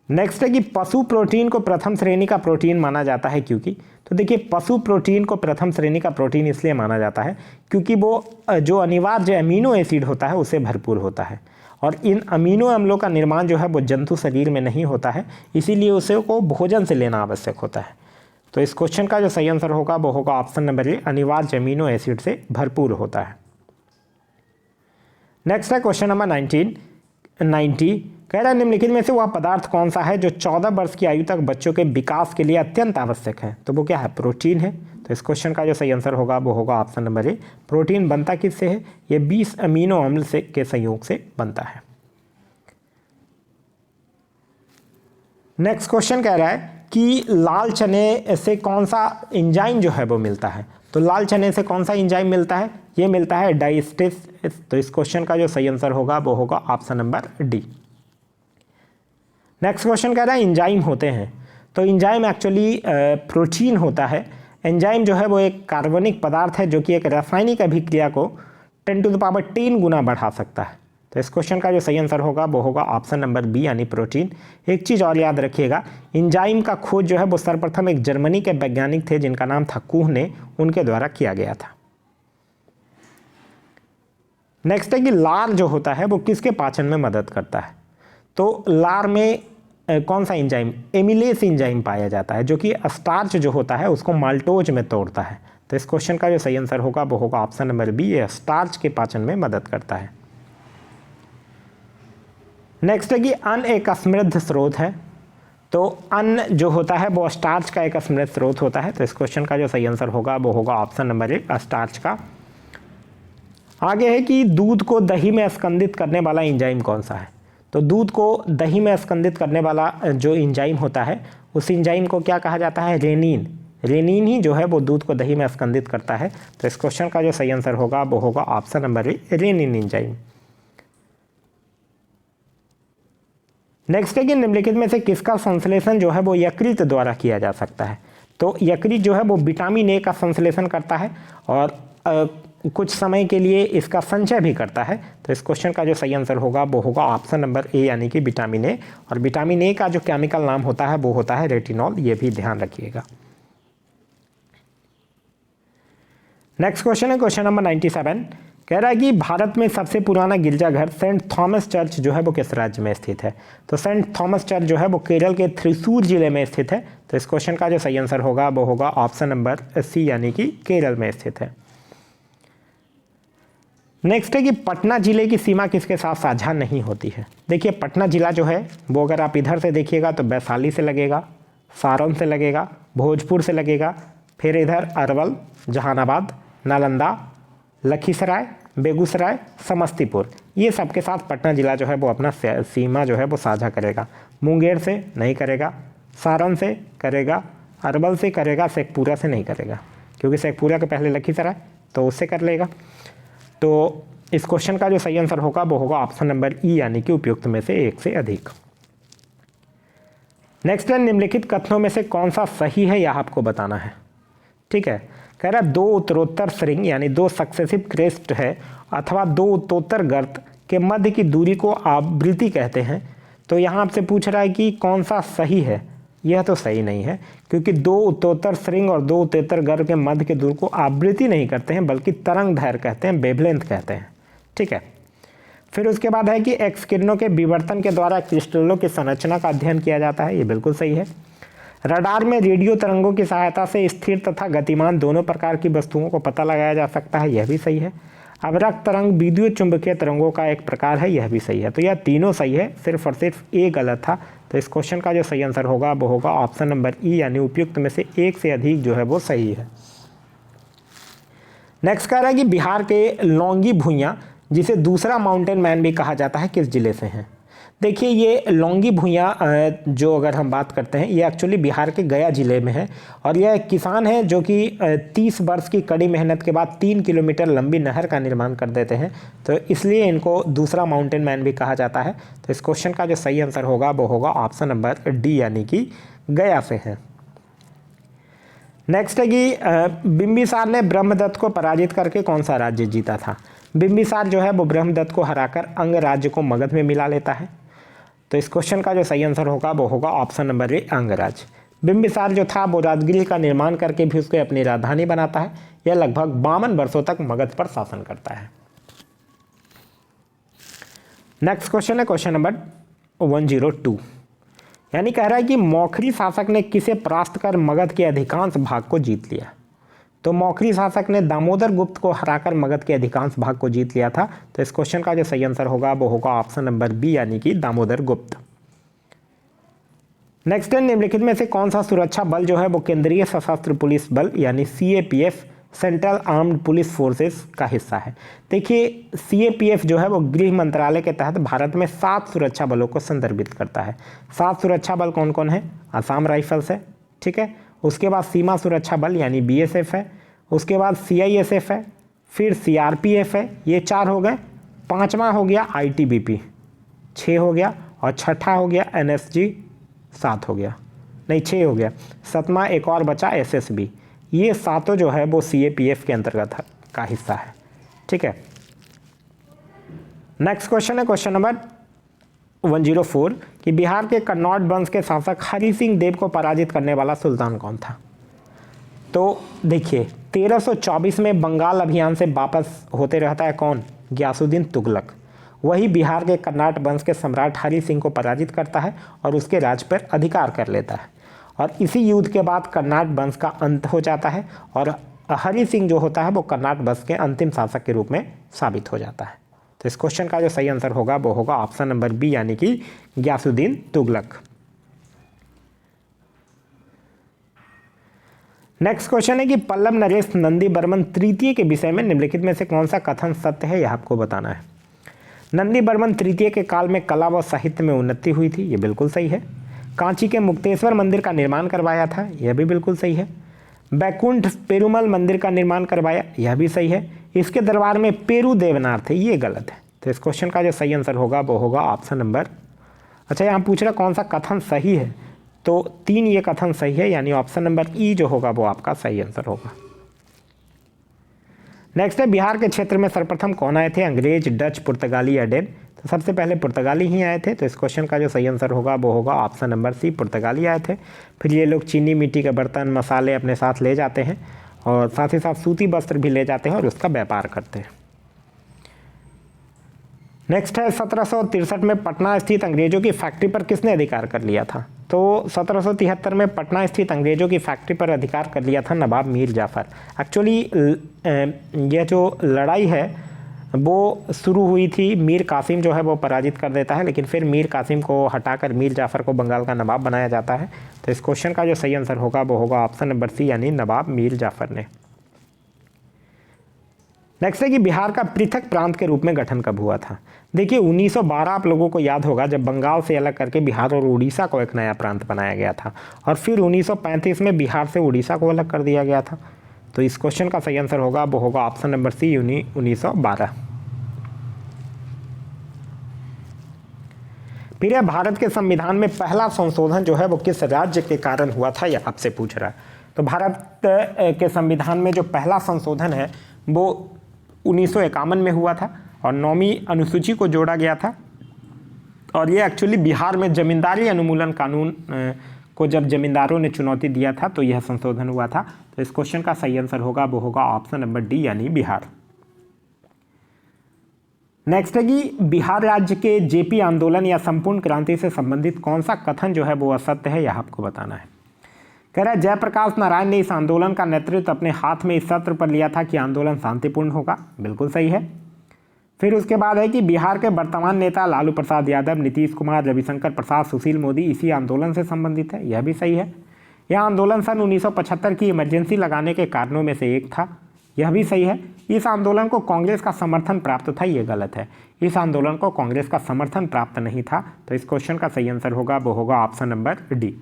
नेक्स्ट है कि पशु प्रोटीन को प्रथम श्रेणी का प्रोटीन माना जाता है क्योंकि। तो देखिए, पशु प्रोटीन को प्रथम श्रेणी का प्रोटीन इसलिए माना जाता है क्योंकि वो जो अनिवार्य अमीनो एसिड होता है उससे भरपूर होता है, और इन अमीनो अम्लों का निर्माण जो है वो जंतु शरीर में नहीं होता है, इसीलिए उसे को भोजन से लेना आवश्यक होता है। तो इस क्वेश्चन का जो सही आंसर होगा वो होगा ऑप्शन नंबर ए, अनिवार्य अमीनो एसिड से भरपूर होता है। नेक्स्ट है क्वेश्चन नंबर 90 कह रहा है निम्नलिखित में से वह पदार्थ कौन सा है जो 14 वर्ष की आयु तक बच्चों के विकास के लिए अत्यंत आवश्यक है। तो वो क्या है, प्रोटीन है। तो इस क्वेश्चन का जो सही आंसर होगा वो होगा ऑप्शन नंबर ए, प्रोटीन बनता किससे है, ये 20 अमीनो अम्ल से के संयोग से बनता है। नेक्स्ट क्वेश्चन कह रहा है कि लाल चने से कौन सा एंजाइम जो है वो मिलता है। तो लाल चने से कौन सा एंजाइम मिलता है, ये मिलता है डाइस्टेस। तो इस क्वेश्चन का जो सही आंसर होगा वो होगा option number D. Next question कह रहा है एंजाइम होते हैं। तो एंजाइम एक्चुअली प्रोटीन होता है। एंजाइम जो है वो एक कार्बनिक पदार्थ है जो कि एक रासायनिक अभिक्रिया को 10⁻10 गुना बढ़ा सकता है। तो इस क्वेश्चन का जो सही आंसर होगा वो होगा ऑप्शन नंबर बी, यानी प्रोटीन। एक चीज़ और याद रखिएगा, एंजाइम का खोज जो है वो सर्वप्रथम एक जर्मनी के वैज्ञानिक थे जिनका नाम था कुह ने, उनके द्वारा किया गया था। नेक्स्ट है कि लार जो होता है वो किसके पाचन में मदद करता है। तो लार में कौन सा एंजाइम, एमिलेस एंजाइम पाया जाता है जो कि स्टार्च जो होता है उसको माल्टोज में तोड़ता है। तो इस क्वेश्चन का जो सही आंसर होगा वो होगा ऑप्शन नंबर बी, ये स्टार्च के पाचन में मदद करता है। नेक्स्ट है कि अन्न एक समृद्ध स्रोत है। तो अन्न जो होता है वो स्टार्च का एक समृद्ध स्रोत होता है। तो इस क्वेश्चन का जो सही आंसर होगा वो होगा ऑप्शन नंबर ए, स्टार्च का। आगे है कि दूध को दही में स्कंदित करने वाला एंजाइम कौन सा है। तो दूध को दही में स्कंदित करने वाला जो एंजाइम होता है उस एंजाइम को क्या कहा जाता है, रेनिन। रेनिन ही जो है वो दूध को दही में स्कंदित करता है। तो इस क्वेश्चन का जो सही आंसर होगा वो होगा option number A, renin enzyme. Next है कि निम्नलिखित में से किसका संश्लेषण जो है वो यकृत द्वारा किया जा सकता है। तो यकृत जो है वो विटामिन ए का संश्लेषण करता है और कुछ समय के लिए इसका संचय भी करता है। तो इस क्वेश्चन का जो सही आंसर होगा वो होगा ऑप्शन नंबर ए, यानी कि विटामिन ए। और विटामिन ए का जो केमिकल नाम होता है वो होता है रेटिनॉल, ये भी ध्यान रखिएगा। नेक्स्ट क्वेश्चन है क्वेश्चन नंबर 97, कह रहा है कि भारत में सबसे पुराना गिरजाघर सेंट थॉमस चर्च जो है वो किस राज्य में स्थित है। तो सेंट थॉमस चर्च जो है वो केरल के थ्रिसूर जिले में स्थित है। तो इस क्वेश्चन का जो सही आंसर होगा वो होगा ऑप्शन नंबर सी, यानी कि केरल में स्थित है। नेक्स्ट है कि पटना जिले की सीमा किसके साथ साझा नहीं होती है। देखिए, पटना जिला जो है वो अगर आप इधर से देखिएगा तो वैशाली से लगेगा, सारण से लगेगा, भोजपुर से लगेगा, फिर इधर अरवल, जहानाबाद, नालंदा, लखीसराय, बेगूसराय, समस्तीपुर, ये सब के साथ पटना जिला जो है वो अपना सीमा जो है वो साझा करेगा। मुंगेर से नहीं करेगा, सारण से करेगा, अरवल से करेगा, शेखपुरा से नहीं करेगा क्योंकि शेखपुरा के पहले लखीसराय, तो उससे कर लेगा। तो इस क्वेश्चन का जो सही आंसर होगा वो होगा ऑप्शन नंबर ई, यानी कि उपयुक्त में से एक से अधिक। नेक्स्ट है निम्नलिखित कथनों में से कौन सा सही है यह आपको बताना है। ठीक है, कह रहा है दो उत्तरोत्तर श्रृंग यानी दो सक्सेसिव क्रेस्ट है अथवा दो उत्तरोत्तर गर्त के मध्य की दूरी को आवृत्ति कहते हैं। तो यहाँ आपसे पूछ रहा है कि कौन सा सही है। यह तो सही नहीं है, क्योंकि दो उत्तरोत्तर श्रृंग और दो उत्तरोत्तर गर्भ के मध्य के दूर को आवृत्ति नहीं कहते हैं बल्कि तरंग दैर्घ्य कहते हैं, वेवलेंथ कहते हैं। ठीक है, फिर उसके बाद है कि एक्स किरणों के विवर्तन के द्वारा क्रिस्टलों की संरचना का अध्ययन किया जाता है, ये बिल्कुल सही है। रडार में रेडियो तरंगों की सहायता से स्थिर तथा गतिमान दोनों प्रकार की वस्तुओं को पता लगाया जा सकता है, यह भी सही है। अवरक्त तरंग विद्युत चुंबकीय तरंगों का एक प्रकार है, यह भी सही है। तो यह तीनों सही है, सिर्फ और सिर्फ ए गलत था। तो इस क्वेश्चन का जो सही आंसर होगा वो होगा ऑप्शन नंबर ई, यानी उपयुक्त में से एक से अधिक जो है वो सही है। नेक्स्ट कह रहा है कि बिहार के लौंगी भुइयाँ, जिसे दूसरा माउंटेन मैन भी कहा जाता है, किस जिले से हैं? देखिए, ये लौंगी भुइयाँ जो अगर हम बात करते हैं, ये एक्चुअली बिहार के गया ज़िले में है और यह एक किसान है जो कि 30 वर्ष की कड़ी मेहनत के बाद 3 किलोमीटर लंबी नहर का निर्माण कर देते हैं, तो इसलिए इनको दूसरा माउंटेन मैन भी कहा जाता है। तो इस क्वेश्चन का जो सही आंसर होगा वो होगा ऑप्शन नंबर डी, यानी कि गया से है। नेक्स्ट है कि बिंबिसार ने ब्रह्मदत्त को पराजित करके कौन सा राज्य जीता था? बिंबिसार जो है वो ब्रह्मदत्त को हराकर अंग राज्य को मगध में मिला लेता है। तो इस क्वेश्चन का जो सही आंसर होगा वो होगा ऑप्शन नंबर ए, अंगराज। बिंबिसार जो था वो राजगृह का निर्माण करके भी उसको अपनी राजधानी बनाता है। यह लगभग 52 वर्षों तक मगध पर शासन करता है। नेक्स्ट क्वेश्चन है क्वेश्चन नंबर 102, यानी कह रहा है कि मौखरी शासक ने किसे परास्त कर मगध के अधिकांश भाग को जीत लिया? तो मौखरी शासक ने दामोदर गुप्त को हराकर मगध के अधिकांश भाग को जीत लिया था। तो इस क्वेश्चन का जो सही आंसर होगा वो होगा ऑप्शन नंबर बी, यानी कि दामोदर गुप्त। नेक्स्ट है, निम्नलिखित में से कौन सा सुरक्षा बल जो है वो केंद्रीय सशस्त्र पुलिस बल यानी CAPF, central armed police forces का हिस्सा है? देखिए, CAPF जो है वो गृह मंत्रालय के तहत भारत में 7 सुरक्षा बलों को संदर्भित करता है। 7 सुरक्षा बल कौन कौन है? असम राइफल्स है, ठीक है, उसके बाद सीमा सुरक्षा बल यानी BSF है, उसके बाद CISF है, फिर CRPF है, ये 4 हो गए। 5वां हो गया ITBP, 6 हो गया, और 6ठा हो गया NSG, 7 हो गया, नहीं 6 हो गया। 7वां एक और बचा SSB। ये 7 जो है वो CAPF के अंतर्गत का हिस्सा है, ठीक है। नेक्स्ट क्वेश्चन है क्वेश्चन नंबर 104 कि बिहार के कन्नौज वंश के शासक हरि सिंह देव को पराजित करने वाला सुल्तान कौन था? तो देखिए, 1324 में बंगाल अभियान से वापस होते रहता है कौन? गियासुद्दीन तुगलक। वही बिहार के कन्नौज वंश के सम्राट हरि सिंह को पराजित करता है और उसके राज्य पर अधिकार कर लेता है, और इसी युद्ध के बाद कन्नौज वंश का अंत हो जाता है और हरि सिंह जो होता है वो कन्नौज वंश के अंतिम शासक के रूप में साबित हो जाता है। तो इस क्वेश्चन का जो सही आंसर होगा वो होगा ऑप्शन नंबर बी, यानी कि गियासुद्दीन तुगलक। नेक्स्ट क्वेश्चन है कि पल्लव नरेश नंदी बर्मन तृतीय के विषय में निम्नलिखित में से कौन सा कथन सत्य है, यह आपको बताना है। नंदी बर्मन तृतीय के काल में कला व साहित्य में उन्नति हुई थी, ये बिल्कुल सही है। कांची के मुक्तेश्वर मंदिर का निर्माण करवाया था, यह भी बिल्कुल सही है। बैकुंठ पेरुमल मंदिर का निर्माण करवाया, यह भी सही है। इसके दरबार में पेरू देवनार थे, ये गलत है। तो इस क्वेश्चन का जो सही आंसर होगा वो होगा ऑप्शन नंबर, अच्छा यहाँ पूछ रहा कौन सा कथन सही है, तो 3 ये कथन सही है, यानी ऑप्शन नंबर ई जो होगा वो आपका सही आंसर होगा। नेक्स्ट है, बिहार के क्षेत्र में सर्वप्रथम कौन आए थे? अंग्रेज, डच, पुर्तगाली या डेन? तो सबसे पहले पुर्तगाली ही आए थे। तो इस क्वेश्चन का जो सही आंसर होगा वो होगा ऑप्शन नंबर सी, पुर्तगाली आए थे। फिर ये लोग चीनी, मिट्टी के बर्तन, मसाले अपने साथ ले जाते हैं और साथ ही साथ सूती वस्त्र भी ले जाते हैं और उसका व्यापार करते हैं। नेक्स्ट है, 1763 में पटना स्थित अंग्रेजों की फैक्ट्री पर किसने अधिकार कर लिया था? तो 1773 में पटना स्थित अंग्रेजों की फैक्ट्री पर अधिकार कर लिया था नवाब मीर जाफ़र। एक्चुअली यह जो लड़ाई है वो शुरू हुई थी, मीर कासिम जो है वो पराजित कर देता है, लेकिन फिर मीर कासिम को हटाकर मीर जाफ़र को बंगाल का नवाब बनाया जाता है। तो इस क्वेश्चन का जो सही आंसर होगा वो होगा ऑप्शन नंबर सी, यानी नवाब मीर जाफ़र ने। नेक्स्ट है कि बिहार का पृथक प्रांत के रूप में गठन कब हुआ था? देखिए 1912 आप लोगों को याद होगा, जब बंगाल से अलग करके बिहार और उड़ीसा को एक नया प्रांत बनाया गया था, और फिर 1935 में बिहार से उड़ीसा को अलग कर दिया गया था। तो इस क्वेश्चन का सही आंसर होगा वो होगा ऑप्शन नंबर सी, 1912। फिर भारत के संविधान में पहला संशोधन जो है वो किस राज्य के कारण हुआ था, यह आपसे पूछ रहा है। तो भारत के संविधान में जो पहला संशोधन है वो 1951 में हुआ था और 9वीं अनुसूची को जोड़ा गया था, और ये एक्चुअली बिहार में जमींदारी अनुमूलन कानून को जब जमींदारों ने चुनौती दिया था तो यह संशोधन हुआ था। तो इस क्वेश्चन का सही आंसर होगा वो होगा ऑप्शन नंबर डी यानी बिहार। नेक्स्ट है कि बिहार राज्य के जेपी आंदोलन या संपूर्ण क्रांति से संबंधित कौन सा कथन जो है वो असत्य है, यह आपको बताना है। कह रहा है जयप्रकाश नारायण ने इस आंदोलन का नेतृत्व अपने हाथ में इस सत्र पर लिया था कि आंदोलन शांतिपूर्ण होगा, बिल्कुल सही है। फिर उसके बाद है कि बिहार के वर्तमान नेता लालू प्रसाद यादव, नीतीश कुमार, रविशंकर प्रसाद, सुशील मोदी इसी आंदोलन से संबंधित है, यह भी सही है। यह आंदोलन सन 1975 की इमरजेंसी लगाने के कारणों में से एक था, यह भी सही है। इस आंदोलन को कांग्रेस का समर्थन प्राप्त था, यह गलत है। इस आंदोलन को कांग्रेस का समर्थन प्राप्त नहीं था। तो इस क्वेश्चन का सही आंसर होगा वो होगा ऑप्शन नंबर डी।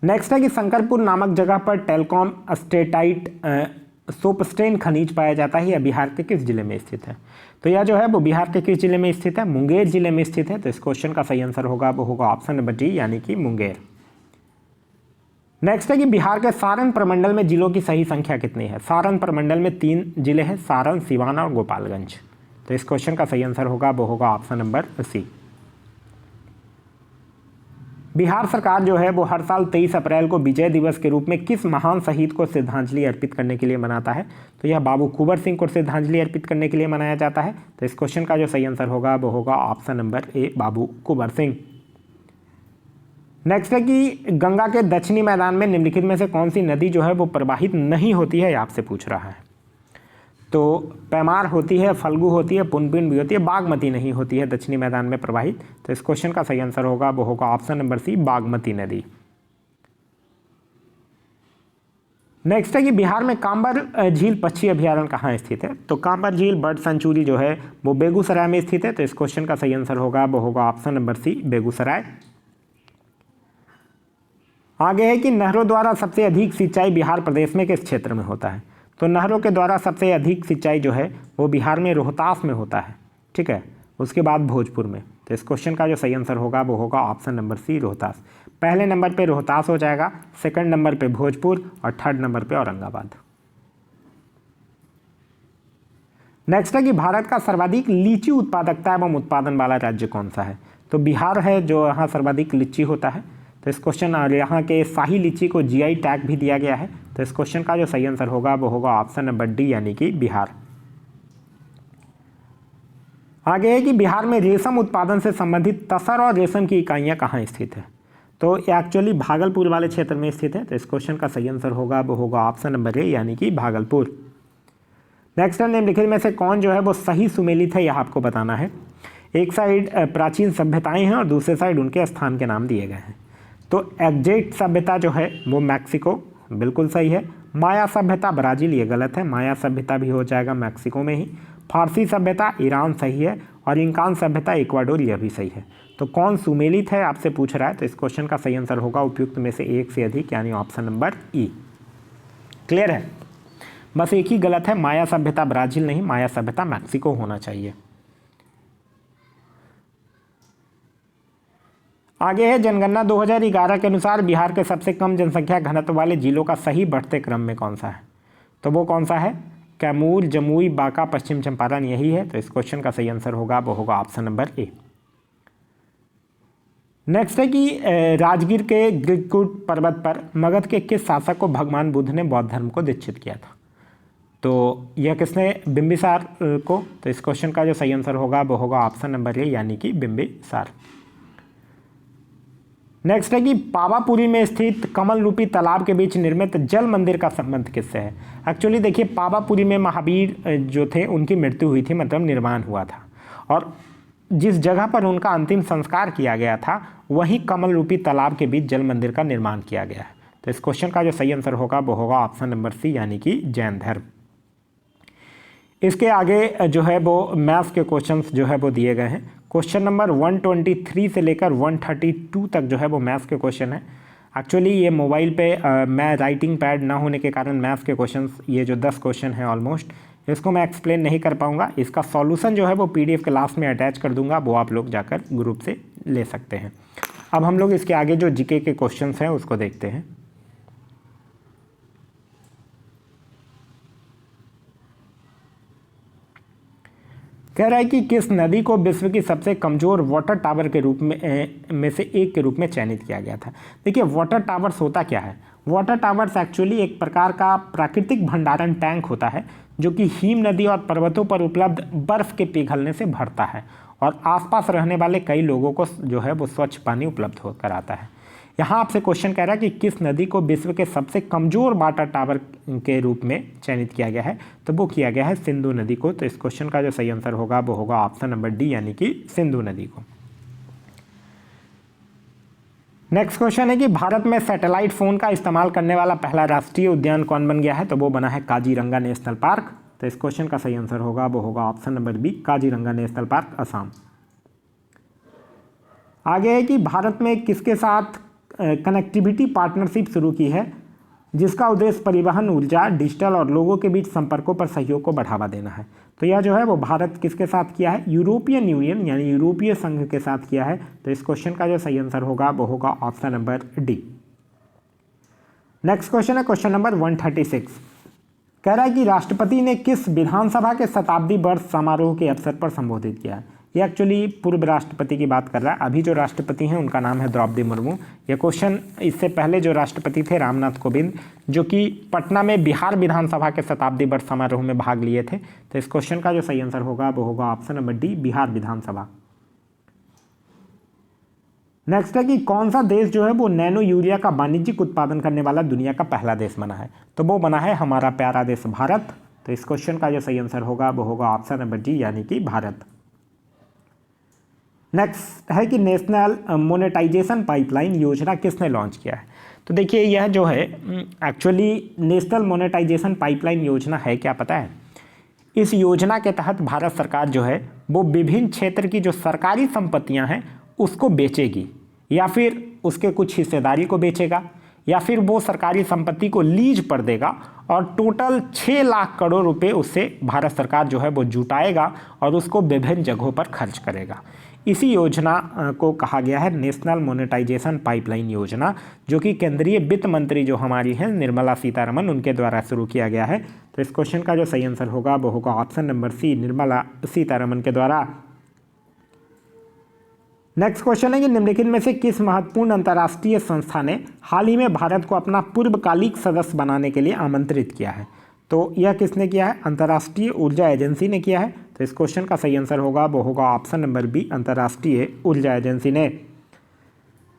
नेक्स्ट है कि शंकरपुर नामक जगह पर टेलकॉम स्टेटाइट सोपस्टेन खनिज पाया जाता है, यह बिहार के किस जिले में स्थित है? तो यह जो है वो बिहार के किस जिले में स्थित है? मुंगेर जिले में स्थित है। तो इस क्वेश्चन का सही आंसर होगा वो होगा ऑप्शन नंबर डी यानी कि मुंगेर। नेक्स्ट है कि बिहार के सारण प्रमंडल में जिलों की सही संख्या कितनी है? सारण प्रमंडल में 3 जिले हैं, सारण, सिवान और गोपालगंज। तो इस क्वेश्चन का सही आंसर होगा वो होगा ऑप्शन नंबर सी। बिहार सरकार जो है वो हर साल 23 अप्रैल को विजय दिवस के रूप में किस महान शहीद को श्रद्धांजलि अर्पित करने के लिए मनाता है? तो यह बाबू कुंवर सिंह को श्रद्धांजलि अर्पित करने के लिए मनाया जाता है। तो इस क्वेश्चन का जो सही आंसर होगा वो होगा ऑप्शन नंबर ए, बाबू कुंवर सिंह। नेक्स्ट है कि गंगा के दक्षिणी मैदान में निम्नलिखित में से कौन सी नदी जो है वो प्रवाहित नहीं होती है, आपसे पूछ रहा है। तो पैमार होती है, फल्गु होती है, पुनपुन भी होती है, बागमती नहीं होती है दक्षिणी मैदान में प्रवाहित। तो इस क्वेश्चन का सही आंसर होगा वो होगा ऑप्शन नंबर सी, बागमती नदी। नेक्स्ट है कि बिहार में कांबर झील पक्षी अभ्यारण्य कहाँ स्थित है? तो कांबर झील बर्ड सेंचुरी जो है वो बेगूसराय में स्थित है। तो इस क्वेश्चन का सही आंसर होगा वो होगा ऑप्शन नंबर सी, बेगूसराय। आगे है कि नहरों द्वारा सबसे अधिक सिंचाई बिहार प्रदेश में किस क्षेत्र में होता है? तो नहरों के द्वारा सबसे अधिक सिंचाई जो है वो बिहार में रोहतास में होता है, ठीक है, उसके बाद भोजपुर में। तो इस क्वेश्चन का जो सही आंसर होगा वो होगा ऑप्शन नंबर सी, रोहतास। पहले नंबर पे रोहतास हो जाएगा, सेकंड नंबर पे भोजपुर और थर्ड नंबर पे औरंगाबाद। नेक्स्ट है कि भारत का सर्वाधिक लीची उत्पादकता एवं उत्पादन वाला राज्य कौन सा है? तो बिहार है जो यहाँ सर्वाधिक लीची होता है। तो इस क्वेश्चन और यहाँ के शाही लीची को जीआई टैग भी दिया गया है। तो इस क्वेश्चन का जो सही आंसर होगा वो होगा ऑप्शन नंबर डी यानी कि बिहार। आगे है कि बिहार में रेशम उत्पादन से संबंधित तसर और रेशम की इकाइयाँ कहाँ स्थित है? तो एक्चुअली भागलपुर वाले क्षेत्र में स्थित है। तो इस क्वेश्चन का सही आंसर होगा वो होगा ऑप्शन नंबर ए यानी कि भागलपुर। नेक्स्ट निम्नलिखित में से कौन जो है वो सही सुमेलित है, यह आपको बताना है। एक साइड प्राचीन सभ्यताएं हैं और दूसरे साइड उनके स्थान के नाम दिए गए हैं। तो एग्जेक्ट सभ्यता जो है वो मैक्सिको, बिल्कुल सही है। माया सभ्यता ब्राज़ील, ये गलत है, माया सभ्यता भी हो जाएगा मैक्सिको में ही। फारसी सभ्यता ईरान सही है और इंकान सभ्यता इक्वाडोर, यह भी सही है। तो कौन सुमेलित है आपसे पूछ रहा है? तो इस क्वेश्चन का सही आंसर होगा उपयुक्त में से एक से अधिक यानी ऑप्शन नंबर ई। क्लियर है? बस एक ही गलत है, माया सभ्यता ब्राज़ील नहीं, माया सभ्यता मैक्सिको होना चाहिए। आगे है जनगणना 2011 के अनुसार बिहार के सबसे कम जनसंख्या घनत्व वाले जिलों का सही बढ़ते क्रम में कौन सा है? तो वो कौन सा है? कैमूर, जमुई, बांका, पश्चिम चंपारण, यही है। तो इस क्वेश्चन का सही आंसर होगा वो होगा ऑप्शन नंबर ए। नेक्स्ट है कि राजगीर के गिरकुट पर्वत पर मगध के किस शासक को भगवान बुद्ध ने बौद्ध धर्म को दीक्षित किया था? तो यह किसने? बिंबिसार को। तो इस क्वेश्चन का जो सही आंसर होगा वो होगा ऑप्शन नंबर ए यानी कि बिंबिसार। नेक्स्ट है कि पावापुरी में स्थित कमल रूपी तालाब के बीच निर्मित जल मंदिर का संबंध किससे है? एक्चुअली देखिए, पावापुरी में महावीर जो थे उनकी मृत्यु हुई थी, मतलब निर्वाण हुआ था, और जिस जगह पर उनका अंतिम संस्कार किया गया था वही कमल रूपी तालाब के बीच जल मंदिर का निर्माण किया गया है। तो इस क्वेश्चन का जो सही आंसर होगा वो होगा ऑप्शन नंबर सी यानी कि जैन धर्म। इसके आगे जो है वो मैथ्स के क्वेश्चंस जो है वो दिए गए हैं। क्वेश्चन नंबर 123 से लेकर 132 तक जो है वो मैथ्स के क्वेश्चन है। एक्चुअली ये मोबाइल पे मैं राइटिंग पैड ना होने के कारण मैथ्स के क्वेश्चंस, ये जो 10 क्वेश्चन हैं ऑलमोस्ट, इसको मैं एक्सप्लेन नहीं कर पाऊँगा। इसका सॉल्यूशन जो है वो PDF के लास्ट में अटैच कर दूंगा, वो आप लोग जाकर ग्रुप से ले सकते हैं। अब हम लोग इसके आगे जो जीके के क्वेश्चंस हैं उसको देखते हैं। कह रहा है कि किस नदी को विश्व की सबसे कमज़ोर वाटर टावर के रूप में से एक के रूप में चयनित किया गया था। देखिए वाटर टावर्स होता क्या है, वाटर टावर्स एक्चुअली एक प्रकार का प्राकृतिक भंडारण टैंक होता है जो कि हिम नदी और पर्वतों पर उपलब्ध बर्फ़ के पिघलने से भरता है और आसपास रहने वाले कई लोगों को जो है वो स्वच्छ पानी उपलब्ध हो कराता है। यहाँ आपसे क्वेश्चन कह रहा है कि किस नदी को विश्व के सबसे कमज़ोर वाटर टावर के रूप में चयनित किया गया है, तो वो किया गया है सिंधु नदी को। तो इस क्वेश्चन का जो सही आंसर होगा वो होगा ऑप्शन नंबर डी यानी कि सिंधु नदी को। नेक्स्ट क्वेश्चन है कि भारत में सैटेलाइट फ़ोन का इस्तेमाल करने वाला पहला राष्ट्रीय उद्यान कौन बन गया है, तो वो बना है काजीरंगा नेशनल पार्क। तो इस क्वेश्चन का सही आंसर होगा वो होगा option number B Kaziranga national park Assam. आगे है कि भारत में किसके साथ कनेक्टिविटी पार्टनरशिप शुरू की है जिसका उद्देश्य परिवहन, ऊर्जा, डिजिटल और लोगों के बीच संपर्कों पर सहयोग को बढ़ावा देना है। तो यह जो है वो भारत किसके साथ किया है, यूरोपियन यूनियन यानी यूरोपीय संघ के साथ किया है। तो इस क्वेश्चन का जो सही आंसर होगा वो होगा option number D. Next question है क्वेश्चन नंबर 136। कह रहा है कि राष्ट्रपति ने किस विधानसभा के शताब्दी वर्ष समारोह के अवसर पर संबोधित किया है। ये एक्चुअली पूर्व राष्ट्रपति की बात कर रहा है, अभी जो राष्ट्रपति हैं उनका नाम है द्रौपदी मुर्मू। यह क्वेश्चन इससे पहले जो राष्ट्रपति थे रामनाथ कोविंद, जो कि पटना में बिहार विधानसभा के शताब्दी वर्ष समारोह में भाग लिए थे। तो इस क्वेश्चन का जो सही आंसर होगा वो होगा ऑप्शन नंबर डी बिहार विधानसभा। नेक्स्ट है कि कौन सा देश जो है वो नैनो यूरिया का वाणिज्यिक उत्पादन करने वाला दुनिया का पहला देश बना है, तो वो बना है हमारा प्यारा देश भारत। तो इस क्वेश्चन का जो सही आंसर होगा वो होगा ऑप्शन नंबर डी यानी कि भारत। नेक्स्ट है कि नेशनल मोनेटाइजेशन पाइपलाइन योजना किसने लॉन्च किया है। तो देखिए यह जो है एक्चुअली नेशनल मोनेटाइजेशन पाइपलाइन योजना है क्या पता है। इस योजना के तहत भारत सरकार जो है वो विभिन्न क्षेत्र की जो सरकारी संपत्तियां हैं उसको बेचेगी, या फिर उसके कुछ हिस्सेदारी को बेचेगा, या फिर वो सरकारी संपत्ति को लीज पर देगा और टोटल 6 लाख करोड़ रुपए उससे भारत सरकार जो है वो जुटाएगा और उसको विभिन्न जगहों पर खर्च करेगा। इसी योजना को कहा गया है नेशनल मोनेटाइजेशन पाइपलाइन योजना, जो कि केंद्रीय वित्त मंत्री जो हमारी हैं निर्मला सीतारमन उनके द्वारा शुरू किया गया है। तो इस क्वेश्चन का जो सही आंसर होगा वो होगा option number C Nirmala Sitharaman के द्वारा। नेक्स्ट क्वेश्चन है कि निम्नलिखित में से किस महत्वपूर्ण अंतर्राष्ट्रीय संस्था ने हाल ही में भारत को अपना पूर्वकालिक सदस्य बनाने के लिए आमंत्रित किया है। तो यह किसने किया है, अंतर्राष्ट्रीय ऊर्जा एजेंसी ने किया है। तो इस क्वेश्चन का सही आंसर होगा वो होगा ऑप्शन नंबर बी अंतर्राष्ट्रीय ऊर्जा एजेंसी ने।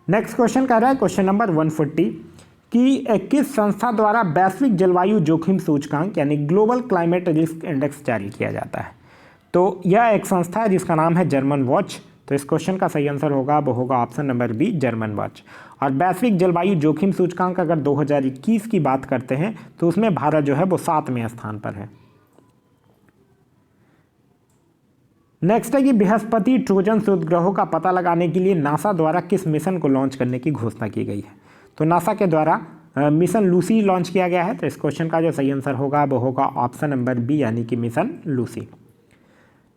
नेक्स्ट क्वेश्चन कह रहा है क्वेश्चन नंबर 140 कि किस संस्था द्वारा वैश्विक जलवायु जोखिम सूचकांक यानी ग्लोबल क्लाइमेट रिस्क इंडेक्स जारी किया जाता है। तो यह एक संस्था है जिसका नाम है जर्मन वॉच। तो इस क्वेश्चन का सही आंसर होगा वो होगा option number B German watch. और वैश्विक जलवायु जोखिम सूचकांक अगर 2021 की बात करते हैं तो उसमें भारत जो है वो 7वें स्थान पर है। नेक्स्ट है कि बृहस्पति ट्रोजन उपग्रहों का पता लगाने के लिए नासा द्वारा किस मिशन को लॉन्च करने की घोषणा की गई है। तो नासा के द्वारा मिशन लूसी लॉन्च किया गया है। तो इस क्वेश्चन का जो सही आंसर होगा वो होगा ऑप्शन नंबर बी यानी कि मिशन लूसी।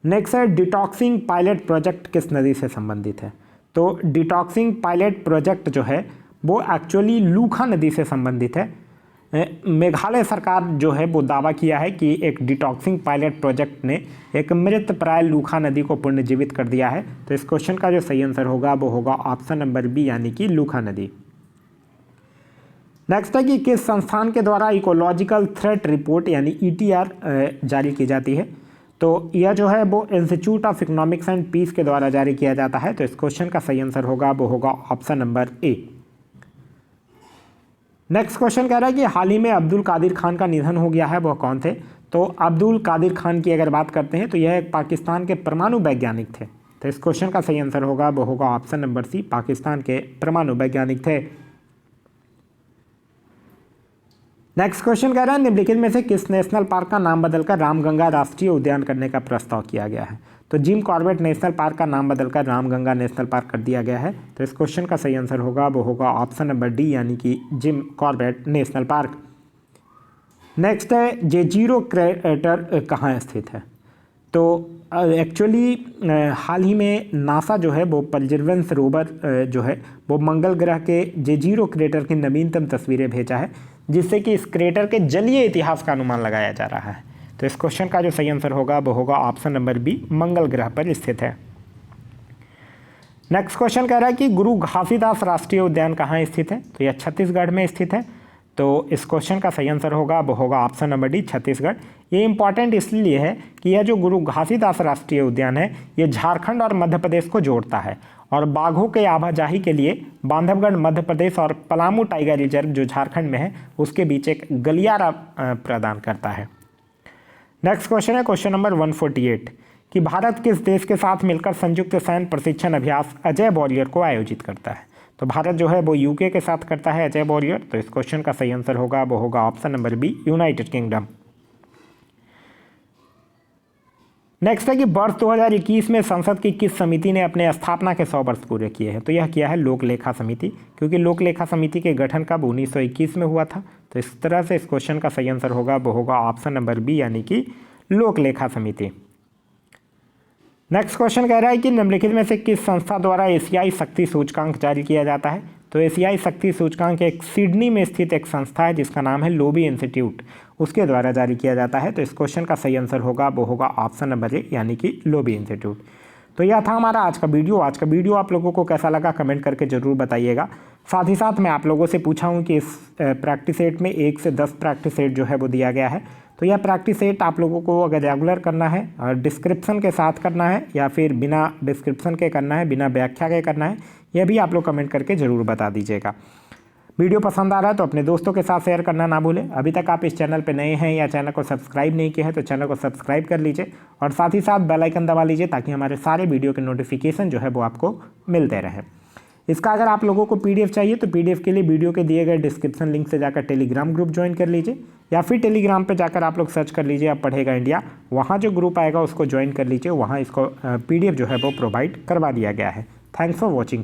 नेक्स्ट है डिटॉक्सिंग पायलट प्रोजेक्ट किस नदी से संबंधित है। तो डिटॉक्सिंग पायलट प्रोजेक्ट जो है वो एक्चुअली लूखा नदी से संबंधित है। मेघालय सरकार जो है वो दावा किया है कि एक डिटॉक्सिंग पायलट प्रोजेक्ट ने एक मृत प्राय लूखा नदी को पुनर्जीवित कर दिया है। तो इस क्वेश्चन का जो सही आंसर होगा वो होगा ऑप्शन नंबर बी यानी कि लूखा नदी। नेक्स्ट है कि किस संस्थान के द्वारा इकोलॉजिकल थ्रेट रिपोर्ट यानी ETR जारी की जाती है। तो यह जो है वो institute of economics and peace के द्वारा जारी किया जाता है। तो इस क्वेश्चन का सही आंसर होगा वो होगा ऑप्शन नंबर ए। नेक्स्ट क्वेश्चन कह रहा है कि हाल ही में अब्दुल कादिर खान का निधन हो गया है, वह कौन थे। तो अब्दुल कादिर खान की अगर बात करते हैं तो यह एक पाकिस्तान के परमाणु वैज्ञानिक थे। तो इस क्वेश्चन का सही आंसर होगा वो होगा ऑप्शन नंबर सी पाकिस्तान के परमाणु वैज्ञानिक थे। नेक्स्ट क्वेश्चन कह रहा है निम्नलिखित में से किस नेशनल पार्क का नाम बदलकर रामगंगा राष्ट्रीय उद्यान करने का प्रस्ताव किया गया है। तो जिम कॉर्बेट नेशनल पार्क का नाम बदलकर रामगंगा नेशनल पार्क कर दिया गया है। तो इस क्वेश्चन का सही आंसर होगा वो होगा ऑप्शन नंबर डी यानी कि Jim Corbett national park. Next है जेजीरो क्रेटर कहाँ स्थित है। तो एक्चुअली हाल ही में नासा जो है वो परसेवरेंस रोवर जो है वो मंगल ग्रह के जेजीरो क्रेटर की नवीनतम तस्वीरें भेजा है, जिससे कि इस क्रेटर के जलीय इतिहास का अनुमान लगाया जा रहा है। तो इस क्वेश्चन का जो सही आंसर होगा वो होगा ऑप्शन नंबर बी, मंगल ग्रह पर स्थित है। नेक्स्ट क्वेश्चन कह रहा है कि गुरु घासीदास राष्ट्रीय उद्यान कहाँ स्थित है, तो यह छत्तीसगढ़ में स्थित है। तो इस क्वेश्चन का सही आंसर होगा वो होगा ऑप्शन नंबर डी, छत्तीसगढ़। ये इंपॉर्टेंट इसलिए है कि यह जो गुरु घासीदास राष्ट्रीय उद्यान है ये झारखंड और मध्य प्रदेश को जोड़ता है और बाघों के आवाजाही के लिए बांधवगढ़ मध्य प्रदेश और पलामू टाइगर रिजर्व जो झारखंड में है उसके बीच एक गलियारा प्रदान करता है। नेक्स्ट क्वेश्चन है क्वेश्चन नंबर 148 कि भारत किस देश के साथ मिलकर संयुक्त सैन्य प्रशिक्षण अभ्यास अजय वॉरियर को आयोजित करता है। तो भारत जो है वो यूके के साथ करता है अजय वॉरियर। तो इस क्वेश्चन का सही आंसर होगा वो होगा option number B, United Kingdom. Next है कि वर्ष 2021 में संसद की किस समिति ने अपने स्थापना के 100 वर्ष पूरे किए हैं। तो यह किया है लोक लेखा समिति, क्योंकि लोक लेखा समिति के गठन कब 1921 में हुआ था। तो इस तरह से इस क्वेश्चन का सही आंसर होगा वो होगा ऑप्शन नंबर बी, यानी कि लोक लेखा समिति। नेक्स्ट क्वेश्चन कह रहा है कि निम्नलिखित में से किस संस्था द्वारा एशियाई शक्ति सूचकांक जारी किया जाता है। तो एशियाई शक्ति सूचकांक एक सिडनी में स्थित एक संस्था है जिसका नाम है लोबी इंस्टीट्यूट, उसके द्वारा जारी किया जाता है। तो इस क्वेश्चन का सही आंसर होगा वो होगा ऑप्शन नंबर ए, यानी कि लोबी इंस्टीट्यूट। तो यह था हमारा आज का वीडियो। आज का वीडियो आप लोगों को कैसा लगा कमेंट करके ज़रूर बताइएगा। साथ ही साथ मैं आप लोगों से पूछा हूँ कि इस प्रैक्टिस सेट में 1 से 10 प्रैक्टिस सेट जो है वो दिया गया है। तो यह प्रैक्टिस सेट आप लोगों को अगर रेगुलर करना है और डिस्क्रिप्शन के साथ करना है या फिर बिना डिस्क्रिप्शन के करना है, बिना व्याख्या के करना है, यह भी आप लोग कमेंट करके ज़रूर बता दीजिएगा। वीडियो पसंद आ रहा है तो अपने दोस्तों के साथ शेयर करना ना भूलें। अभी तक आप इस चैनल पर नए हैं या चैनल को सब्सक्राइब नहीं किया है तो चैनल को सब्सक्राइब कर लीजिए और साथ ही साथ बेल आइकन दबा लीजिए ताकि हमारे सारे वीडियो के नोटिफिकेशन जो है वो आपको मिलते रहें। इसका अगर आप लोगों को पीडीएफ चाहिए तो पीडीएफ के लिए वीडियो के दिए गए डिस्क्रिप्शन लिंक से जाकर टेलीग्राम ग्रुप ज्वाइन कर लीजिए या फिर टेलीग्राम पे जाकर आप लोग सर्च कर लीजिए अब पढ़ेगा इंडिया, वहाँ जो ग्रुप आएगा उसको ज्वाइन कर लीजिए, वहाँ इसको पीडीएफ जो है वो प्रोवाइड करवा दिया गया है। Thanks for watching.